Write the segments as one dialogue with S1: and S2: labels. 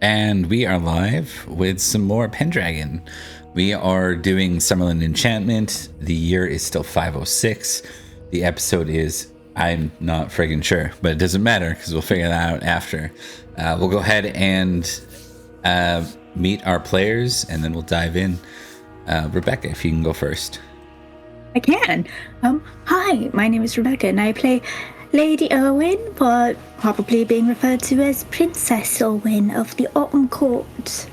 S1: And we are live with some more Pendragon. We are doing Summerland Enchantment. The year is still 506. The episode is, I'm not friggin' sure, but it doesn't matter because we'll figure that out after. We'll go ahead and meet our players and then we'll dive in. Rebecca, if you can go first.
S2: I can. Hi, my name is Rebecca and I play Lady Irwin, but probably being referred to as Princess Irwin of the Autumn Court.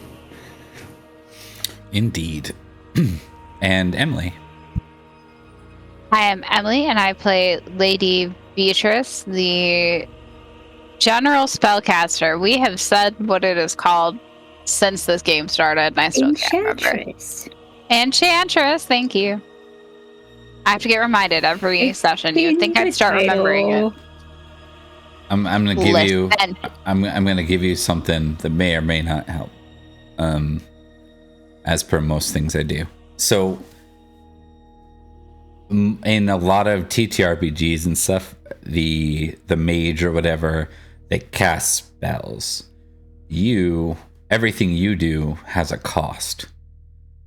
S1: Indeed. And Emily.
S3: I am Emily, and I play Lady Beatrice, the general spellcaster. We have said what it is called since this game started, and I still can't remember.
S2: Enchantress.
S3: Enchantress, thank you. I have to get reminded every session. You'd think I'd start remembering it.
S1: I'm gonna give you. I'm gonna give you something that may or may not help. As per most things I do. So, in a lot of ttrpgs and stuff, the mage or whatever, they cast spells. Everything you do has a cost,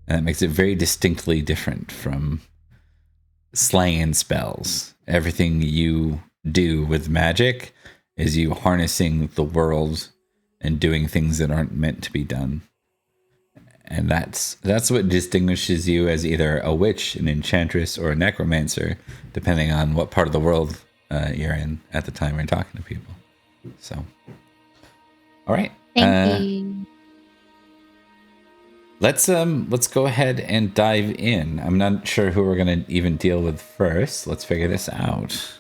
S1: and that makes it very distinctly different from slaying spells. Everything you do with magic is you harnessing the world and doing things that aren't meant to be done. And that's what distinguishes you as either a witch, an enchantress, or a necromancer, depending on what part of the world you're in at the time you're talking to people. So, all right.
S3: Thank you.
S1: Let's go ahead and dive in. I'm not sure who we're gonna even deal with first. Let's figure this out.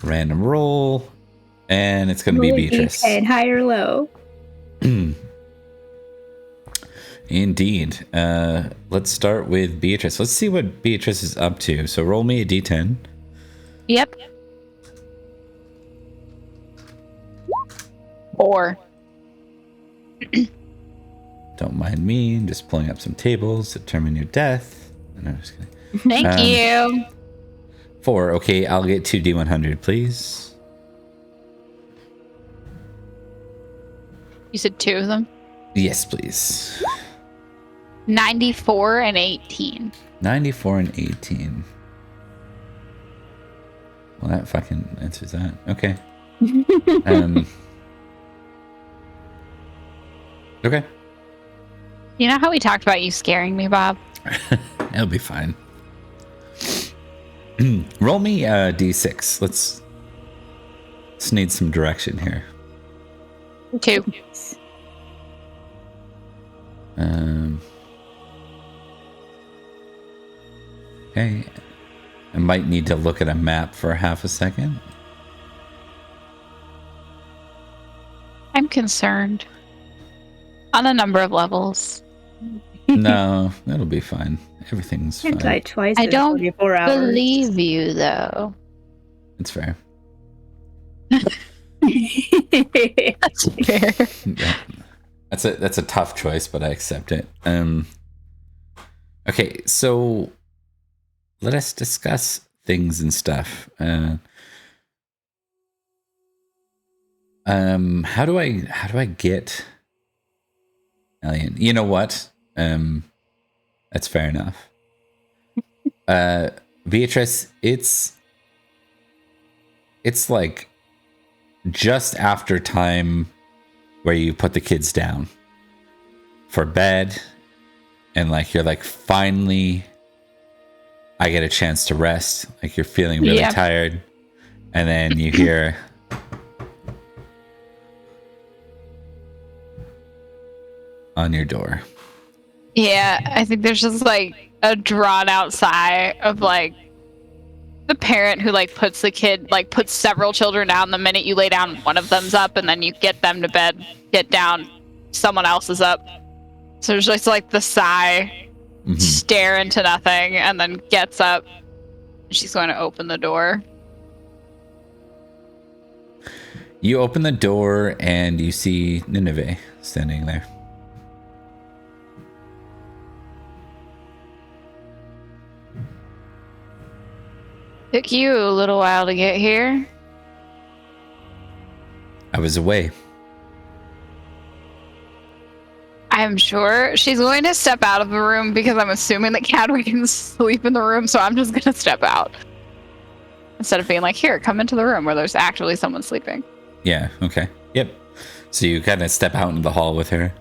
S1: Random roll, and it's gonna be Beatrice.
S2: And high or low.
S1: Indeed. Let's start with Beatrice. Let's see what Beatrice is up to. So roll me a d10.
S3: Yep. 4.
S1: Don't mind me. I'm just pulling up some tables. Determine your death. No, I'm just kidding.
S3: Thank you.
S1: 4. Okay, I'll get 2 d100, please.
S3: You said 2 of them?
S1: Yes, please.
S3: 94 and 18.
S1: 94 and 18. Well, that fucking answers that. Okay. Okay.
S3: You know how we talked about you scaring me, Bob?
S1: It'll be fine. Roll me a d6. Let's need some direction here.
S3: 2.
S1: Okay. I might need to look at a map for half a second.
S3: I'm concerned. On a number of levels.
S1: No, that'll be fine. Everything's fine.
S2: Die twice
S3: I
S2: in
S3: don't
S2: 24 hours.
S3: believe you, though.
S1: It's fair.
S3: That's fair.
S1: Yeah. That's a tough choice, but I accept it. Okay, so let us discuss things and stuff. How do I get Alien? You know what? That's fair enough. Beatrice, it's like just after time where you put the kids down for bed, and like you're like, finally I get a chance to rest. Like you're feeling really tired, and then you hear on your door.
S3: Yeah, I think there's just like a drawn out sigh of like the parent who like puts the kid, like puts several children down. The minute you lay down, one of them's up, and then you get them to bed, get down, someone else is up. So there's just like the sigh, stare into nothing, and then gets up. She's going to open the door.
S1: You open the door and you see Nineveh standing there.
S3: Took you a little while to get here.
S1: I was away.
S3: I'm sure she's going to step out of the room because I'm assuming that Cadway can sleep in the room, so I'm just going to step out. Instead of being like, here, come into the room where there's actually someone sleeping.
S1: Yeah, okay. Yep. So you kind of step out into the hall with her.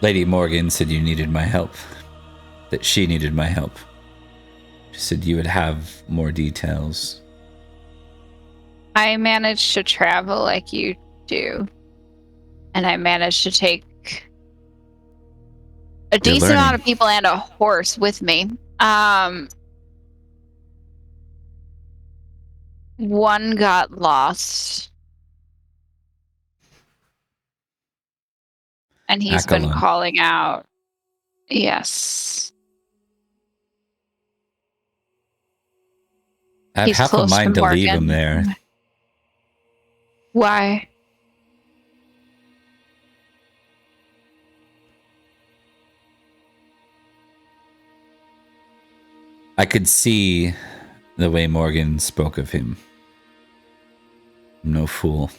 S1: Lady Morgan said you needed my help. That she needed my help. She said you would have more details.
S3: I managed to travel like you do. And I managed to take a decent amount of people and a horse with me. One got lost. And he's been calling out. Yes.
S1: I have half a mind to leave him there.
S3: Why?
S1: I could see the way Morgan spoke of him. No fool.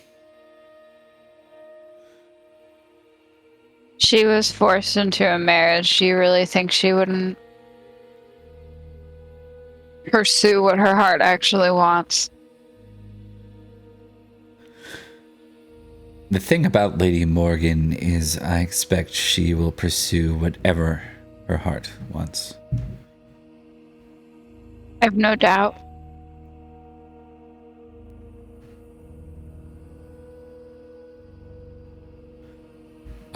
S3: She was forced into a marriage. Do you really think she wouldn't pursue what her heart actually wants?
S1: The thing about Lady Morgan is I expect she will pursue whatever her heart wants.
S3: I have no doubt.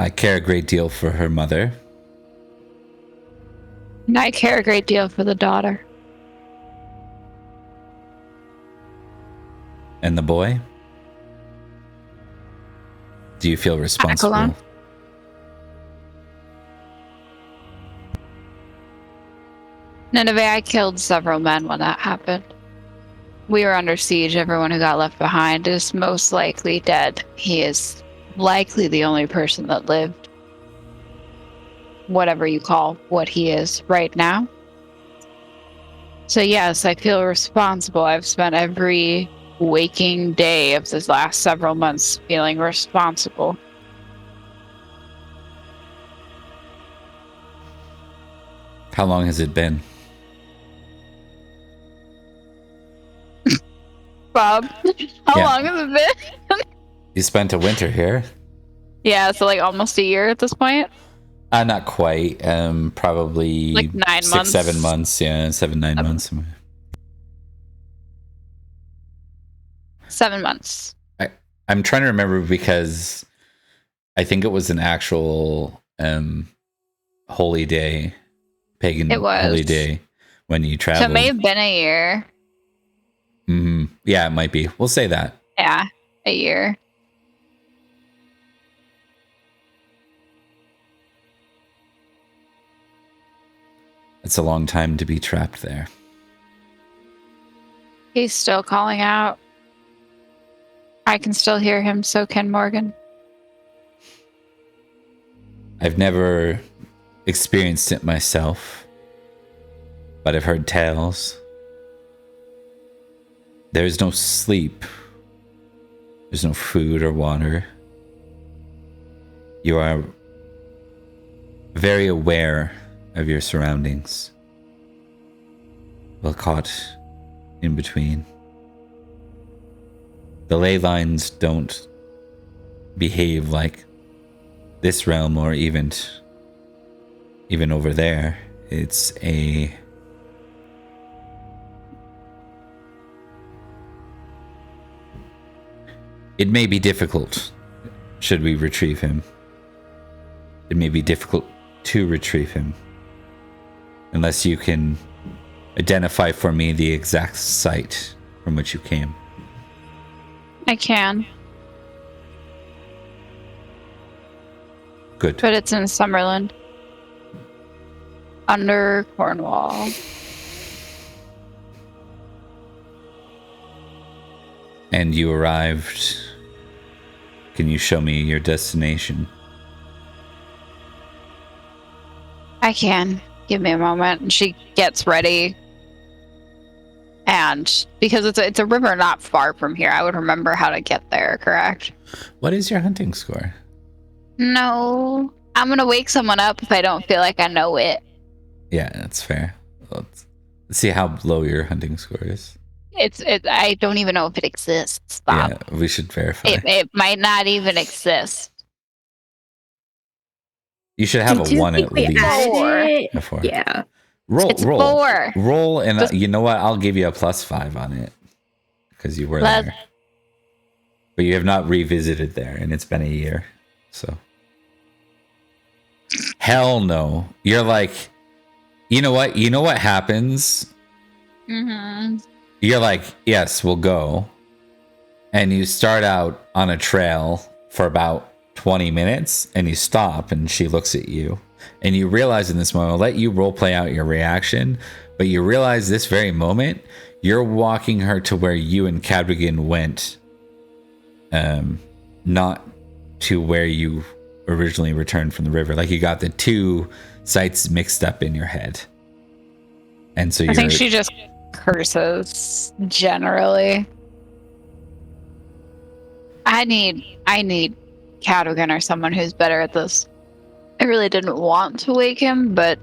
S1: I care a great deal for her mother.
S3: And I care a great deal for the daughter.
S1: And the boy? Do you feel responsible?
S3: Akelon. Nineveh, I killed several men when that happened. We were under siege. Everyone who got left behind is most likely dead. He is likely the only person that lived. Whatever you call what he is right now. So yes, I feel responsible. I've spent every waking day of this last several months feeling responsible.
S1: How long has it been?
S3: Bob, how long has it been?
S1: You spent a winter here?
S3: Yeah, so like almost a year at this point.
S1: Not quite. Probably
S3: like 9
S1: 6,
S3: months.
S1: 7 months. Yeah, 7, 9 months.
S3: 7 months.
S1: I'm trying to remember because I think it was an actual holy day, pagan holy day when you traveled.
S3: So it may have been a year.
S1: Mm-hmm. Yeah, it might be. We'll say that.
S3: Yeah, a year.
S1: It's a long time to be trapped there.
S3: He's still calling out. I can still hear him, so can Morgan.
S1: I've never experienced it myself, but I've heard tales. There's no sleep. There's no food or water. You are very aware of your surroundings. Well caught in between. The ley lines don't behave like this realm or even over there. It's a It may be difficult should we retrieve him. It may be difficult to retrieve him unless you can identify for me the exact site from which you came.
S3: I can.
S1: Good.
S3: But it's in Summerland. Under Cornwall.
S1: And you arrived. Can you show me your destination?
S3: I can. Give me a moment. And she gets ready And because it's a river not far from here, I would remember how to get there, correct?
S1: What is your hunting score?
S3: No. I'm gonna wake someone up if I don't feel like I know it.
S1: Yeah, that's fair. Let's see how low your hunting score is.
S3: I don't even know if it exists, Bob.
S1: Yeah, we should verify.
S3: It might not even exist.
S1: You should have
S2: Do
S1: a 1 at
S2: think we
S1: least.
S2: added it?
S1: A 4.
S2: Yeah.
S1: Roll,
S3: It's
S1: roll,
S3: 4.
S1: roll, and
S3: Just-
S1: you know what? I'll give you a +5 on it because you were
S3: Let's-
S1: there, but you have not revisited there, and it's been a year. So, hell no. You're like, you know what? You know what happens?
S3: Mm-hmm.
S1: You're like, yes, we'll go, and you start out on a trail for about 20 minutes, and you stop, and she looks at you. And you realize in this moment, I'll let you role play out your reaction, but you realize this very moment, you're walking her to where you and Cadogan went, not to where you originally returned from the river. Like you got the two sites mixed up in your head. And so
S3: I think she just curses generally. I need Cadogan or someone who's better at this. I really didn't want to wake him, but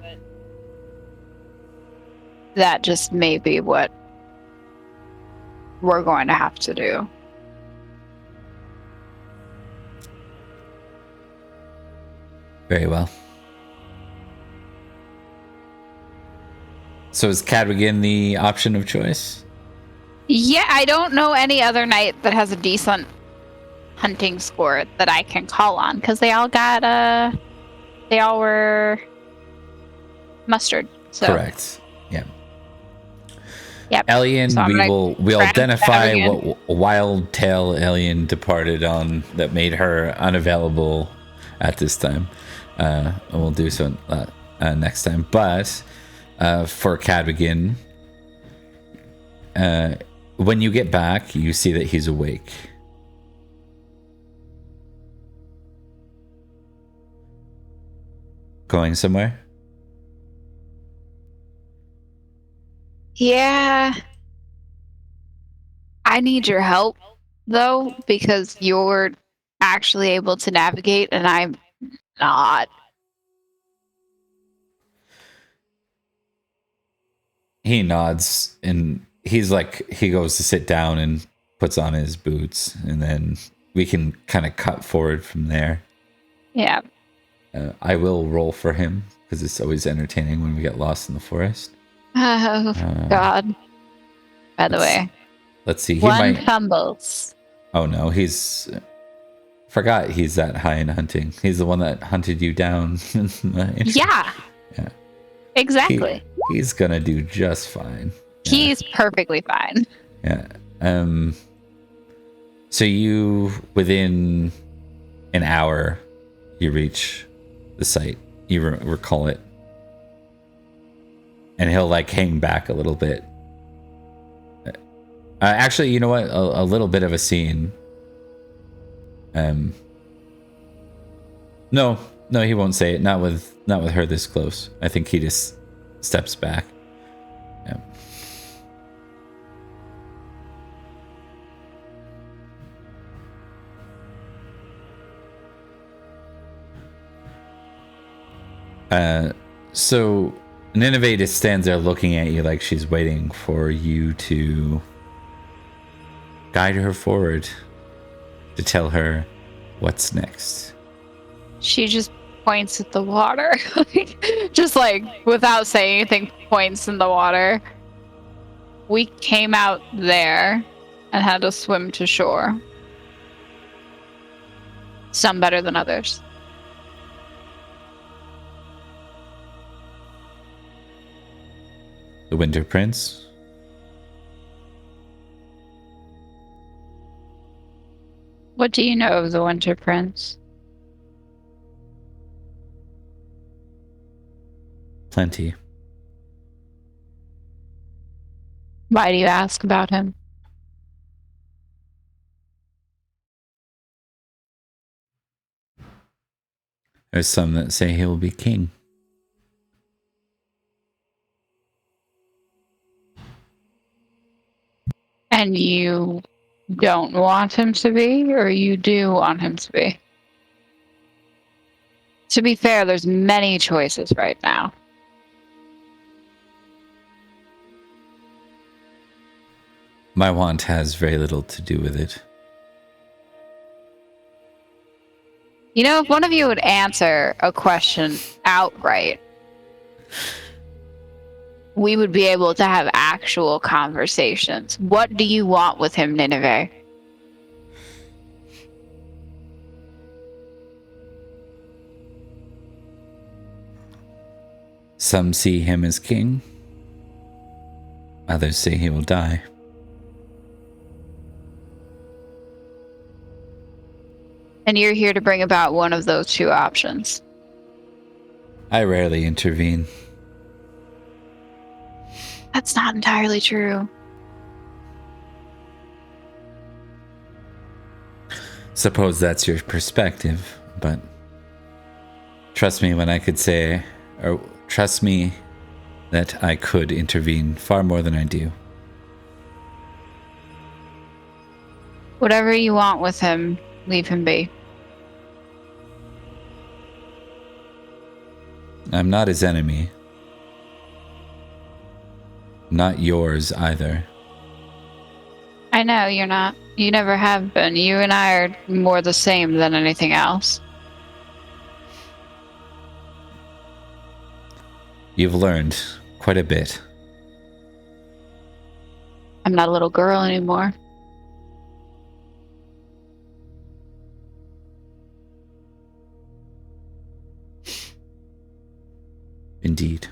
S3: that just may be what we're going to have to do.
S1: Very well. So is Cadogan the option of choice?
S3: Yeah, I don't know any other knight that has a decent hunting score that I can call on because they all were mustard. So.
S1: Correct. Yeah.
S3: Yep.
S1: Alien,
S3: So
S1: we'll identify
S3: Pendragon.
S1: what wild tale Alien departed on that made her unavailable at this time. And we'll do so next time. But for Cadogan, when you get back, you see that he's awake. Going somewhere?
S3: Yeah. I need your help, though, because you're actually able to navigate and I'm not.
S1: He nods and he goes to sit down and puts on his boots, and then we can kind of cut forward from there.
S3: Yeah.
S1: I will roll for him because it's always entertaining when we get lost in the forest.
S3: Oh, God. By the way,
S1: Let's see. He
S3: one
S1: might.
S3: fumbles.
S1: Oh no, forgot he's that high in hunting. He's the one that hunted you down.
S3: Yeah.
S1: Yeah.
S3: Exactly.
S1: He's gonna do just fine. Yeah.
S3: He's perfectly fine.
S1: Yeah. So you, within an hour, you reach the site. You recall it. And he'll hang back a little bit. Actually, you know what? A little bit of a scene. No, he won't say it. Not with her this close. I think he just steps back. Yeah. So Nineveh just stands there looking at you like she's waiting for you to guide her forward, to tell her what's next.
S3: She just points at the water. Just without saying anything, points in the water. We came out there and had to swim to shore. Some better than others.
S1: The Winter Prince?
S3: What do you know of the Winter Prince?
S1: Plenty.
S3: Why do you ask about him?
S1: There's some that say he will be king.
S3: And you don't want him to be, or you do want him to be? To be fair, there's many choices right now.
S1: My want has very little to do with it.
S3: You know, if one of you would answer a question outright, we would be able to have actual conversations. What do you want with him, Nineveh?
S1: Some see him as king. Others say he will die.
S3: And you're here to bring about one of those two options.
S1: I rarely intervene.
S3: That's not entirely true.
S1: Suppose that's your perspective, but trust me when I could say, or trust me that I could intervene far more than I do.
S3: Whatever you want with him, leave him be.
S1: I'm not his enemy. Not yours either.
S3: I know you're not. You never have been. You and I are more the same than anything else.
S1: You've learned quite a bit.
S3: I'm not a little girl anymore.
S1: Indeed.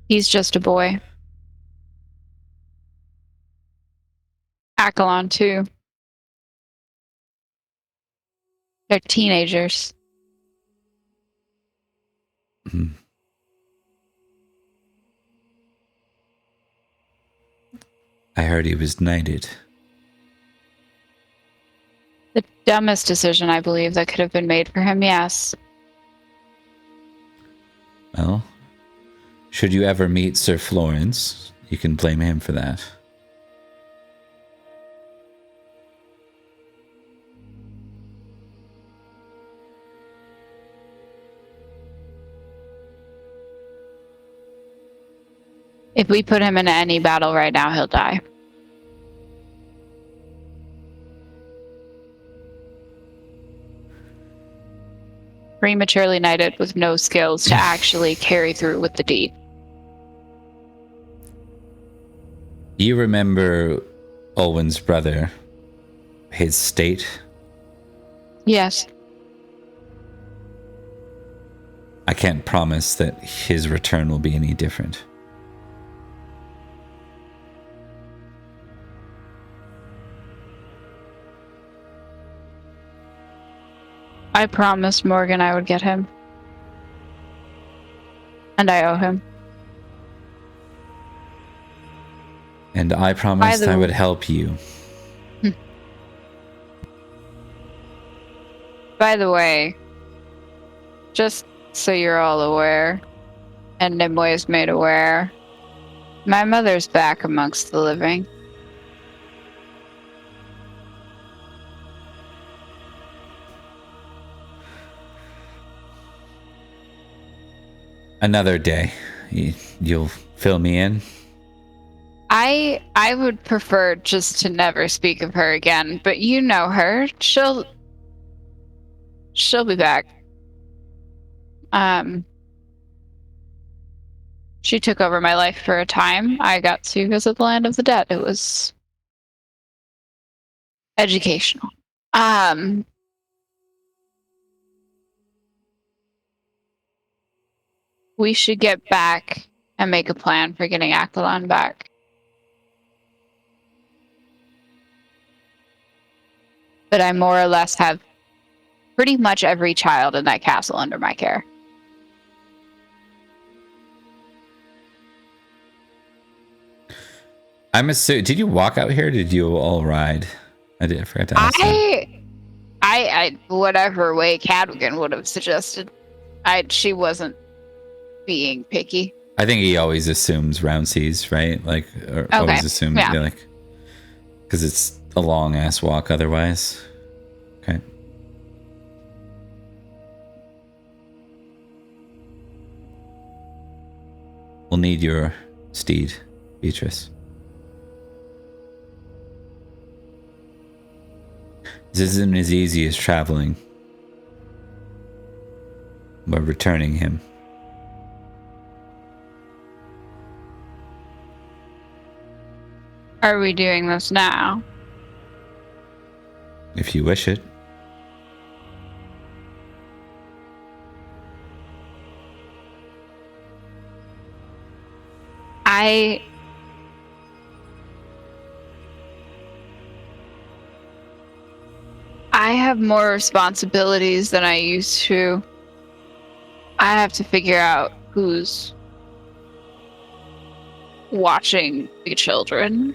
S3: He's just a boy. Accolon, too. They're teenagers.
S1: Mm. I heard he was knighted.
S3: The dumbest decision, I believe, that could have been made for him, yes.
S1: Well, should you ever meet Sir Florence, you can blame him for that.
S3: If we put him into any battle right now, he'll die. Prematurely knighted with no skills to actually carry through with the deed.
S1: You remember Olwen's brother, his state?
S3: Yes.
S1: I can't promise that his return will be any different.
S3: I promised Morgan I would get him. And I owe him.
S1: And I promised I would help you.
S3: By the way, just so you're all aware, and Nimue is made aware, my mother's back amongst the living.
S1: Another day. You'll fill me in?
S3: I would prefer just to never speak of her again, but you know her. She'll be back. She took over my life for a time. I got to visit the land of the dead. It was educational. We should get back and make a plan for getting Accolon back. But I more or less have pretty much every child in that castle under my care.
S1: I'm assuming. Did you walk out here? Or did you all ride? I forgot to ask.
S3: I whatever way Cadwigan would have suggested. She wasn't being picky.
S1: I think he always assumes round seas, right? Like, or
S3: Okay.
S1: always assumes,
S3: Yeah.
S1: like, because it's a long ass walk otherwise. Okay. We'll need your steed, Beatrice. This isn't as easy as traveling. We're returning him.
S3: Are we doing this now?
S1: If you wish it.
S3: I have more responsibilities than I used to. I have to figure out who's watching the children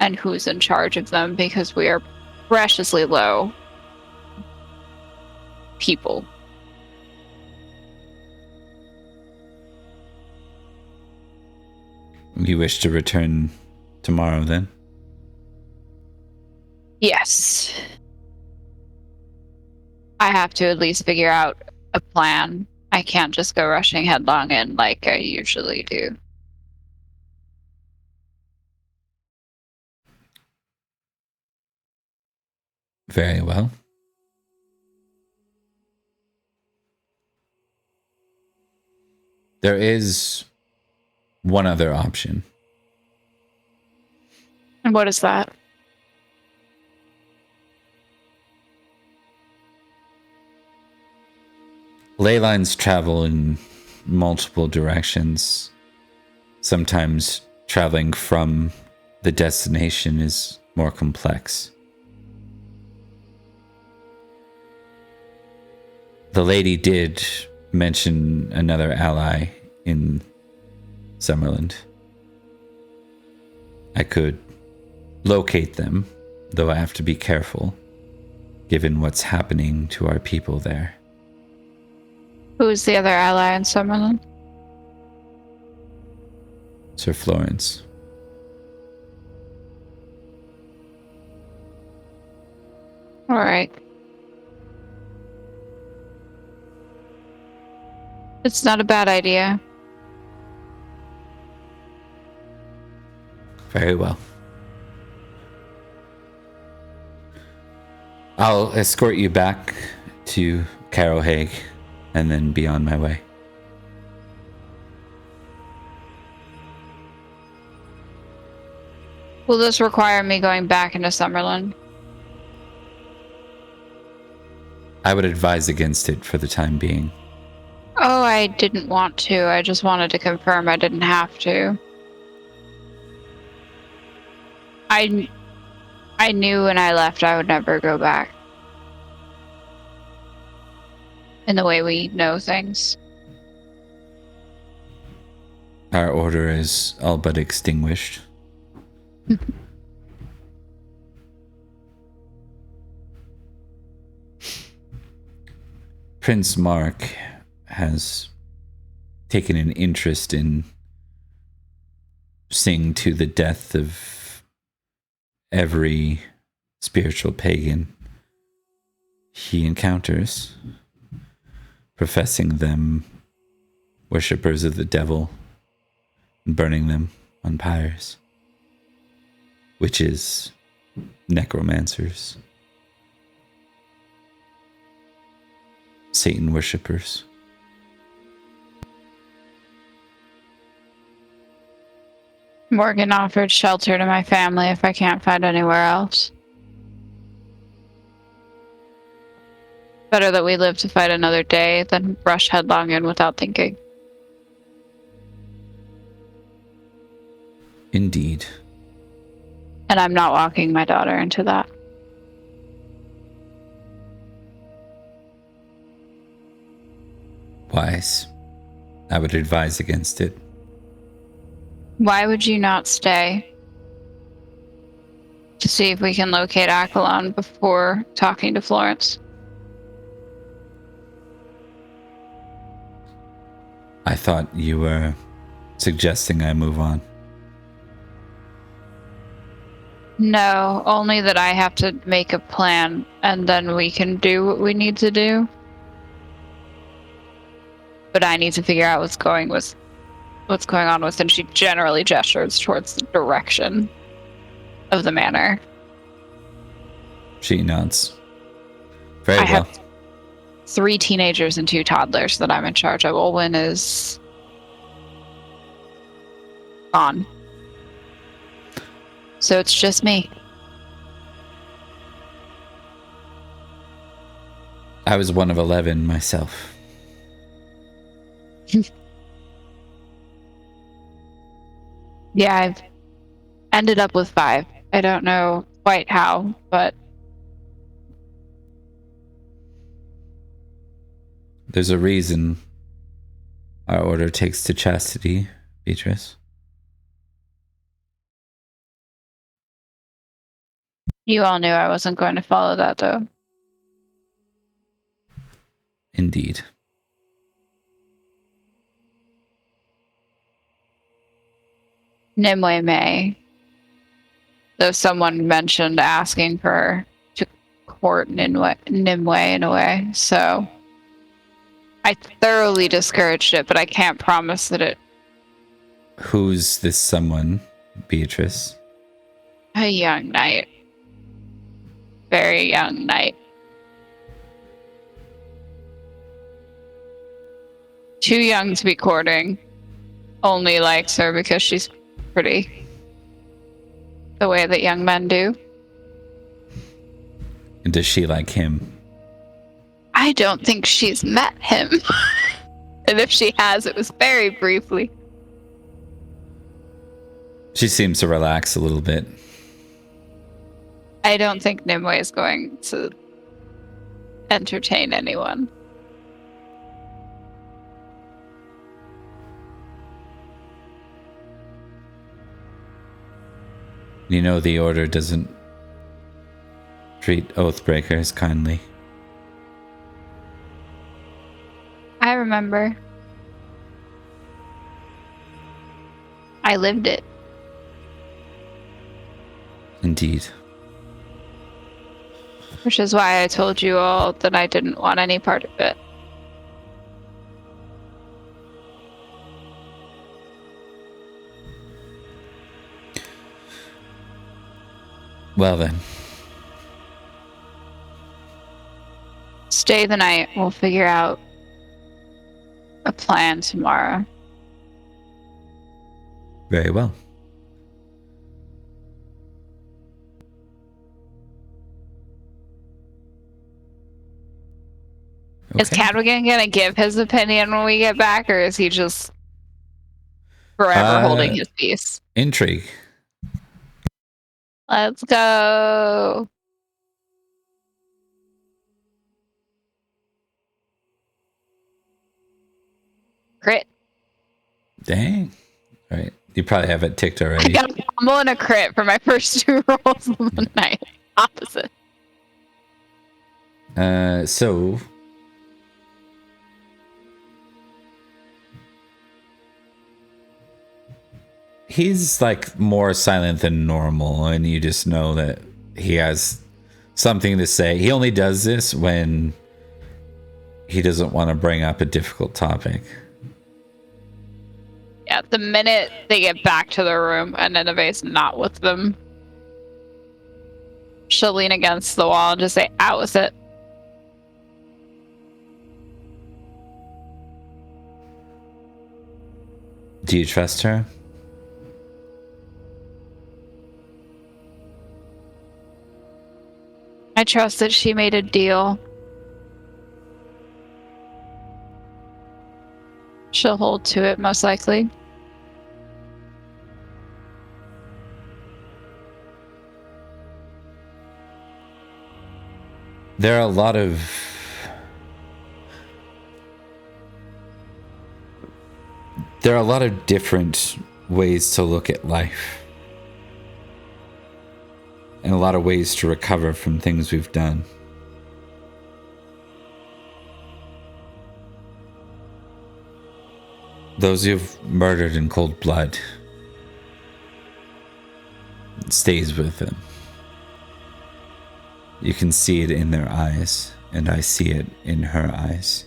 S3: and who's in charge of them, because we are preciously low people.
S1: You wish to return tomorrow then?
S3: Yes. I have to at least figure out a plan. I can't just go rushing headlong in like I usually do.
S1: Very well. There is one other option.
S3: And what is that?
S1: Ley lines travel in multiple directions. Sometimes traveling from the destination is more complex. The lady did mention another ally in Summerland. I could locate them, though I have to be careful, given what's happening to our people there.
S3: Who is the other ally in Summerland?
S1: Sir Florence.
S3: All right. It's not a bad idea.
S1: Very well. I'll escort you back to Carrowhage and then be on my way.
S3: Will this require me going back into Summerland?
S1: I would advise against it for the time being.
S3: Oh, I didn't want to. I just wanted to confirm I didn't have to. I knew when I left I would never go back. In the way we know things.
S1: Our order is all but extinguished. Prince Mark has taken an interest in seeing to the death of every spiritual pagan he encounters, professing them worshippers of the devil and burning them on pyres. Witches, necromancers, Satan worshippers.
S3: Morgan offered shelter to my family if I can't find anywhere else. Better that we live to fight another day than rush headlong in without thinking.
S1: Indeed.
S3: And I'm not walking my daughter into that.
S1: Wise. I would advise against it.
S3: Why would you not stay? To see if we can locate Aquilon before talking to Florence.
S1: I thought you were suggesting I move on.
S3: No, only that I have to make a plan, and then we can do what we need to do. But I need to figure out what's going on with, and she generally gestures towards the direction of the manor.
S1: She nods. Very
S3: I
S1: well.
S3: have 3 teenagers and 2 toddlers that I'm in charge of. Olwen is gone. So it's just me.
S1: I was one of 11 myself.
S3: Yeah, I've ended up with 5. I don't know quite how, but
S1: There's a reason our order takes to chastity, Beatrice.
S3: you all knew I wasn't going to follow that, though.
S1: Indeed.
S3: Nimue may. Though someone mentioned asking her to court Nimue in a way, so I thoroughly discouraged it, but I can't promise that it.
S1: Who's this someone, Beatrice?
S3: A young knight. Very young knight. Too young to be courting. Only likes her because she's pretty. The way that young men do.
S1: And does she like him?
S3: I don't think she's met him. And if she has, it was very briefly.
S1: She seems to relax a little bit.
S3: I don't think Nimue is going to entertain anyone.
S1: You know the order doesn't treat oathbreakers kindly.
S3: I remember. I lived it.
S1: Indeed.
S3: Which is why I told you all that I didn't want any part of it.
S1: Well then.
S3: Stay the night. We'll figure out a plan tomorrow.
S1: Very well. Okay.
S3: Is Camelot gonna give his opinion when we get back, or is he just forever holding his peace?
S1: Intrigue.
S3: Let's go. Crit.
S1: Dang. All right. You probably have it ticked
S3: I
S1: already.
S3: got a combo and a crit for my first 2 rolls of the night. Opposite.
S1: So he's like more silent than normal, and you just know that he has something to say. He only does this when he doesn't want to bring up a difficult topic.
S3: Yeah, the minute they get back to the room and Ninave's not with them, she'll lean against the wall and just say, out with it.
S1: Do you trust her?
S3: I trust that she made a deal. She'll hold to it, most likely.
S1: There are a lot of different ways to look at life, and a lot of ways to recover from things we've done. Those you've murdered in cold blood, it stays with them. You can see it in their eyes, and I see it in her eyes.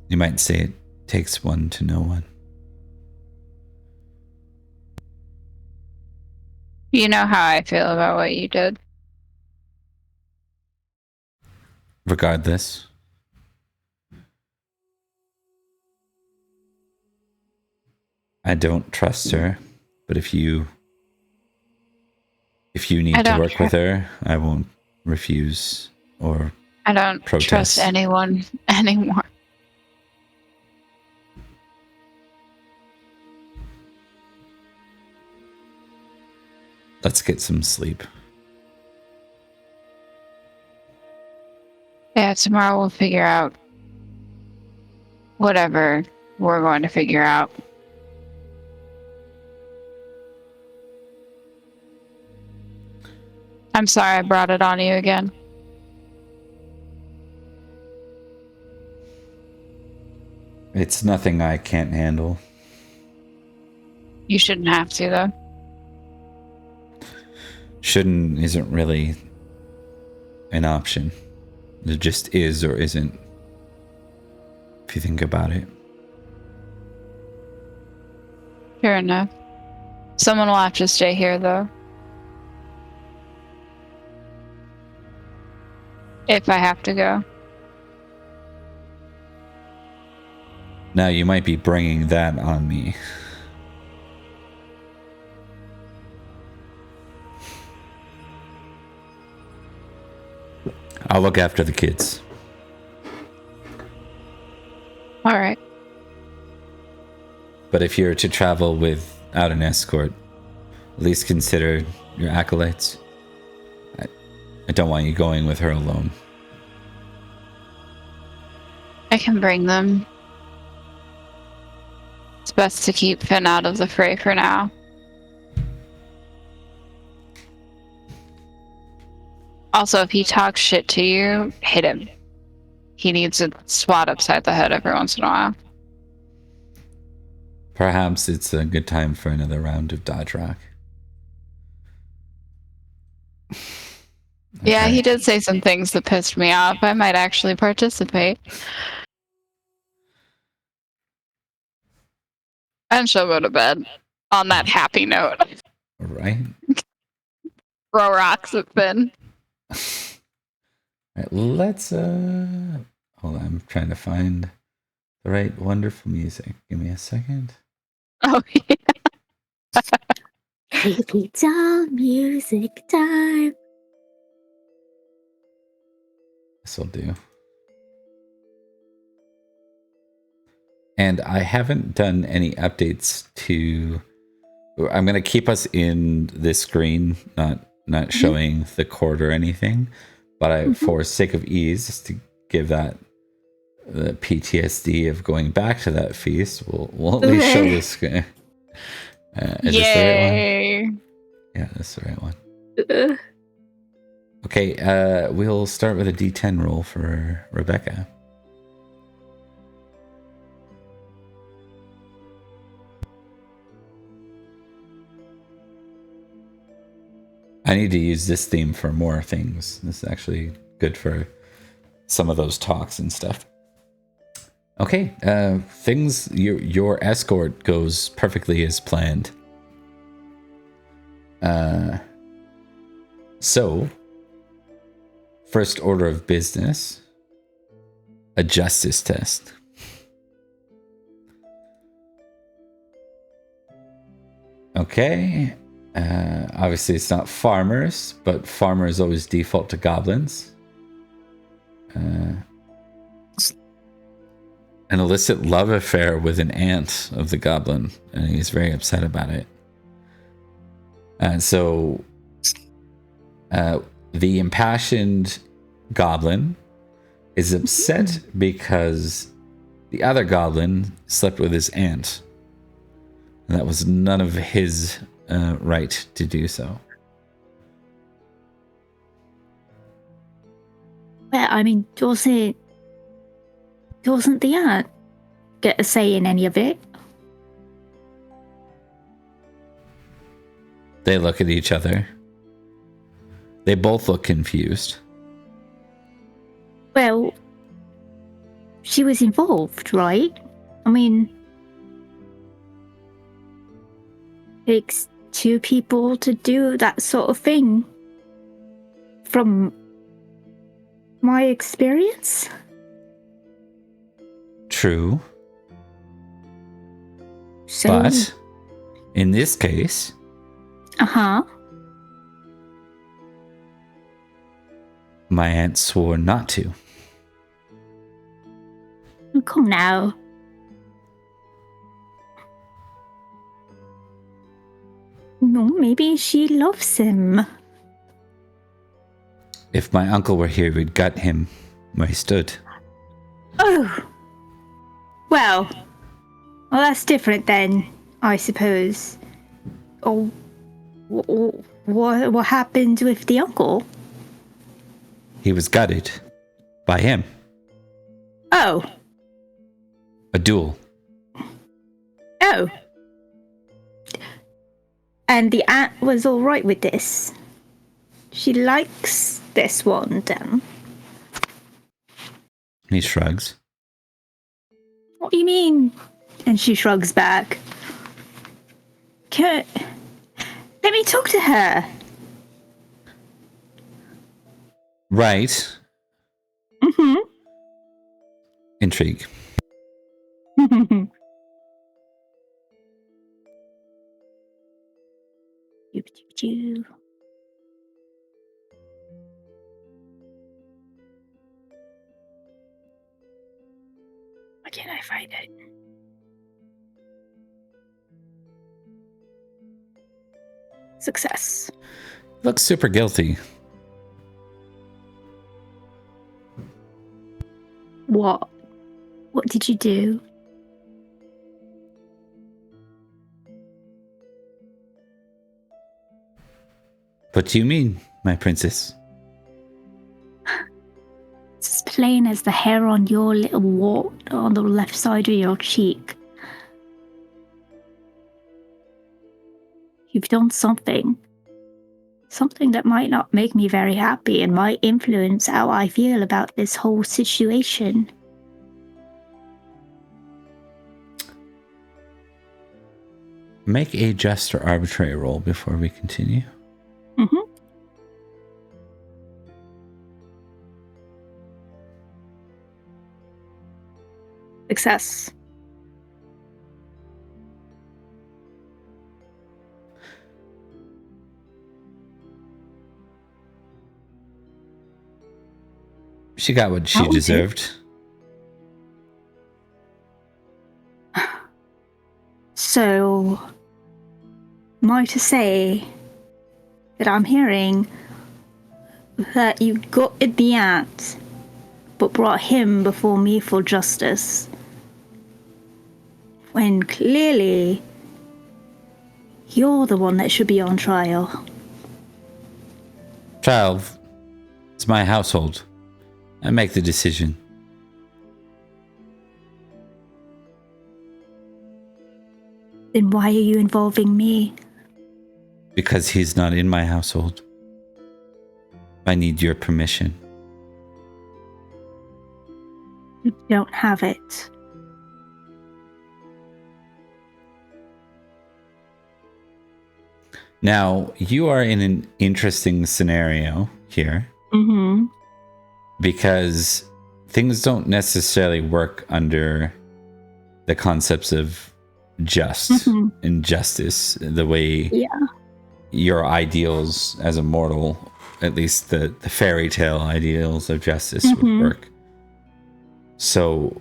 S1: You might say it takes one to know one.
S3: You know how I feel about what you did.
S1: Regardless, I don't trust her, but if you need to work with her, I won't refuse or
S3: I don't
S1: protest.
S3: trust anyone anymore.
S1: Let's get some sleep.
S3: Yeah, tomorrow we'll figure out whatever we're going to figure out. I'm sorry I brought it on you again.
S1: It's nothing I can't handle.
S3: You shouldn't have to, though.
S1: Shouldn't isn't really an option. It just is or isn't, if you think about it.
S3: Fair enough. Someone will have to stay here, though. If I have to go.
S1: Now you might be bringing that on me. I'll look after the kids.
S3: All right.
S1: But if you're to travel without an escort, at least consider your acolytes. I don't want you going with her alone.
S3: I can bring them. It's best to keep Finn out of the fray for now. Also, if he talks shit to you, hit him. He needs a swat upside the head every once in a while.
S1: Perhaps it's a good time for another round of Dodge Rock. Okay.
S3: Yeah, he did say some things that pissed me off. I might actually participate. And she'll go to bed on that happy note.
S1: All right.
S3: Throw rocks at Finn.
S1: All right, let's hold on, I'm trying to find the right wonderful music. Give me a second.
S3: Oh, yeah.
S2: It's all music time.
S1: This will do. And I haven't done any updates to... I'm going to keep us in this screen, not showing the cord or anything. But for sake of ease, just to give that the PTSD of going back to that feast, we'll at least show this screen. Is this the right one? Yeah, that's the right one. Okay, we'll start with a D10 roll for Rebecca. I need to use this theme for more things. This is actually good for some of those talks and stuff. Okay, things, your escort goes perfectly as planned. So, first order of business, a justice test. Okay. Obviously it's not farmers, but farmers always default to goblins. An illicit love affair with an aunt of the goblin, and he's very upset about it. And so the impassioned goblin is upset because the other goblin slept with his aunt, and that was none of his right to do so.
S2: Well, I mean, doesn't the aunt get a say in any of it?
S1: They look at each other. They both look confused.
S2: Well, she was involved, right? I mean, it takes two people to do that sort of thing. From my experience.
S1: True.
S2: So,
S1: But in this case, my aunt swore not to.
S2: Come now. No, maybe she loves him.
S1: If my uncle were here, we'd gut him where he stood.
S2: Oh. Well, that's different then, I suppose. Oh, what happened with the uncle?
S1: He was gutted by him.
S2: Oh.
S1: A duel.
S2: Oh. And the aunt was all right with this. She likes this one, then.
S1: He shrugs.
S2: What do you mean? And she shrugs back. Let me talk to her.
S1: Right.
S2: Mm-hmm.
S1: Intrigue.
S2: Why can't I find it? Success.
S1: Looks super guilty.
S2: What? What did you do?
S1: What do you mean, my princess?
S2: It's as plain as the hair on your little wart on the left side of your cheek. You've done something. Something that might not make me very happy and might influence how I feel about this whole situation.
S1: Make a just or arbitrary roll before we continue.
S2: Mm-hmm. Success.
S1: She got what she deserved.
S2: So, am I to say that I'm hearing that you gutted the aunt, but brought him before me for justice, when clearly you're the one that should be on trial?
S1: Child, it's my household. I make the decision.
S2: Then why are you involving me?
S1: Because he's not in my household. I need your permission.
S2: You don't have it.
S1: Now, you are in an interesting scenario here.
S2: Mm-hmm.
S1: Because things don't necessarily work under the concepts of just and justice the way your ideals as a mortal, at least the fairy tale ideals of justice would work. So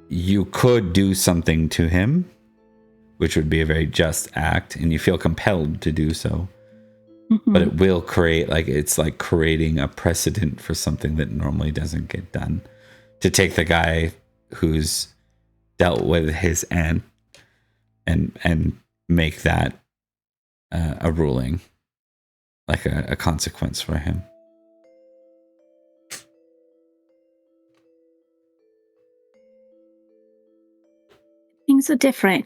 S1: you could do something to him, which would be a very just act, and you feel compelled to do so. But it will create, it's like creating a precedent for something that normally doesn't get done. To take the guy who's dealt with his aunt and make that a ruling, like a consequence for him.
S2: Things are different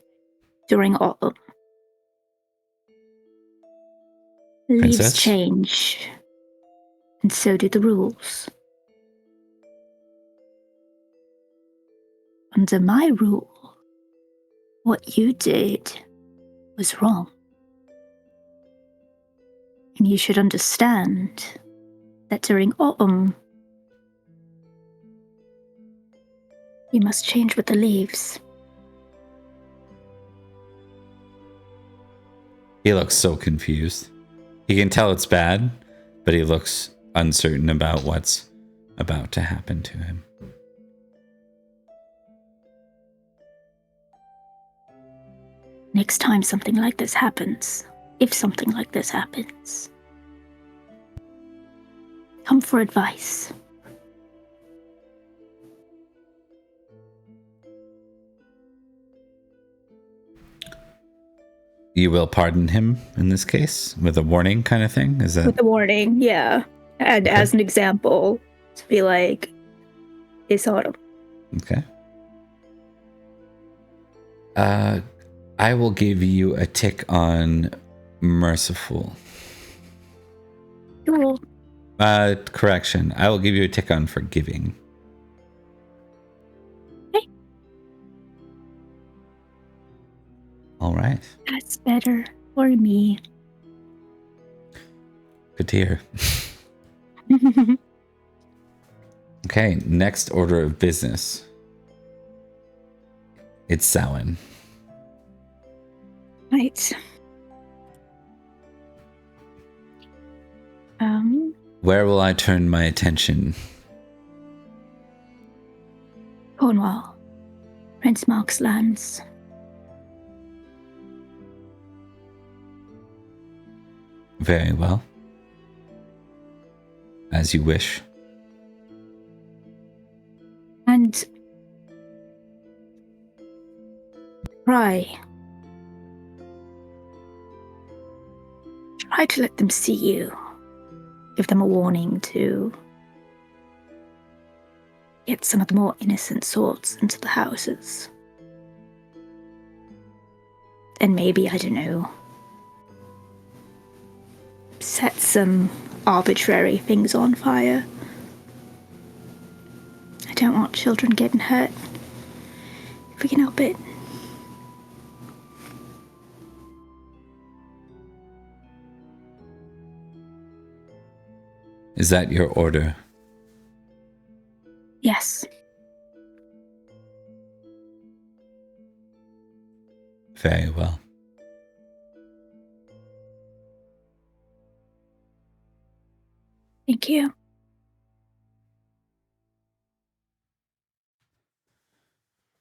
S2: during autumn. Leaves
S1: Princess?
S2: change, and so do the rules. Under my rule, what you did was wrong. And you should understand that during autumn, you must change with the leaves.
S1: He looks so confused. He can tell it's bad, but he looks uncertain about what's about to happen to him.
S2: Next time something like this happens, if something like this happens, come for advice.
S1: You will pardon him in this case with a warning kind of thing? Is that
S2: With a warning, yeah. And
S1: Okay.
S2: as an example, to be like, it's autumn.
S1: okay? I will give you a tick on merciful.
S2: Cool.
S1: Correction. I will give you a tick on forgiving.
S2: Okay.
S1: All right.
S2: That's better for me.
S1: Good to hear. Okay, next order of business. It's Samhain.
S2: Right.
S1: Where will I turn my attention?
S2: Cornwall. Prince Mark's lands.
S1: Very well. As you wish.
S2: And try to let them see you. Give them a warning to get some of the more innocent sorts into the houses. And maybe, I don't know, set some arbitrary things on fire. I don't want children getting hurt. If we can help it.
S1: Is that your order?
S2: Yes.
S1: Very well.
S2: Thank you.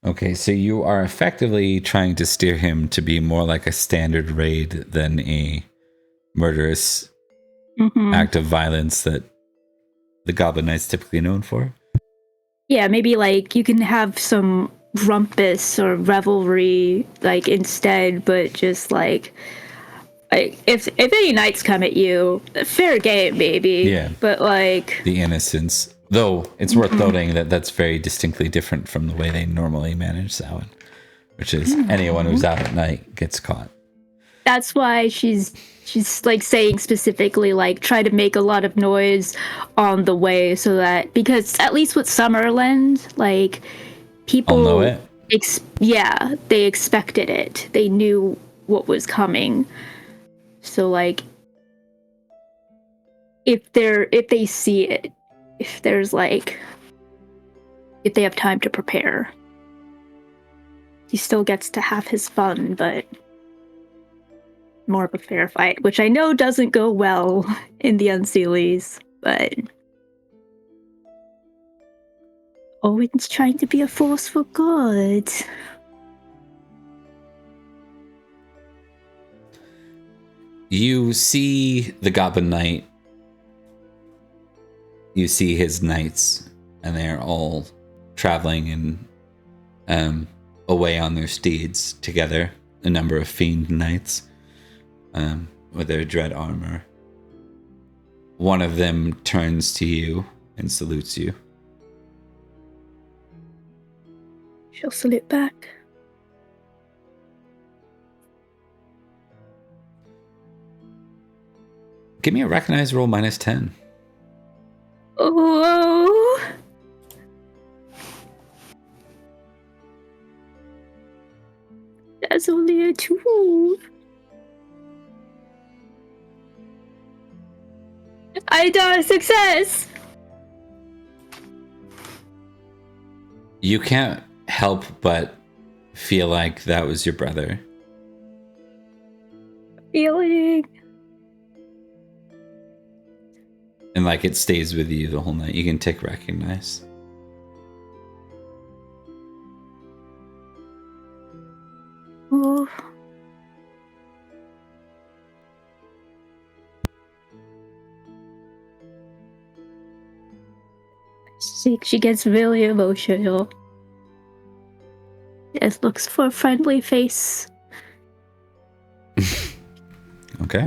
S1: Okay, so you are effectively trying to steer him to be more like a standard raid than a murderous act of violence that the Goblin Knight's typically known for.
S2: Yeah, maybe like you can have some rumpus or revelry like instead, but just like if any knights come at you, fair game, baby.
S1: Yeah.
S2: But like
S1: The innocence. Though it's worth noting that that's very distinctly different from the way they normally manage Samhain, which is anyone who's out at night gets caught.
S2: that's why she's like saying specifically like try to make a lot of noise on the way so that because at least with Summerland, like people
S1: I'll know it.
S2: Yeah, they expected it. They knew what was coming. So like if they see it, if there's like if they have time to prepare, he still gets to have his fun, but more of a fair fight, which I know doesn't go well in the Unseelies, but always trying to be a force for good.
S1: You see the Goblin Knight. You see his knights, and they're all traveling and away on their steeds together. A number of fiend knights with their dread armor. One of them turns to you and salutes you.
S2: She'll salute back.
S1: Give me a recognize roll -10.
S2: Oh. That's only a 2. I got a success.
S1: You can't help but feel like that was your brother.
S2: Feeling.
S1: And like it stays with you the whole night. You can tick recognize.
S2: Oh. She gets really emotional. Just looks for a friendly face.
S1: Okay.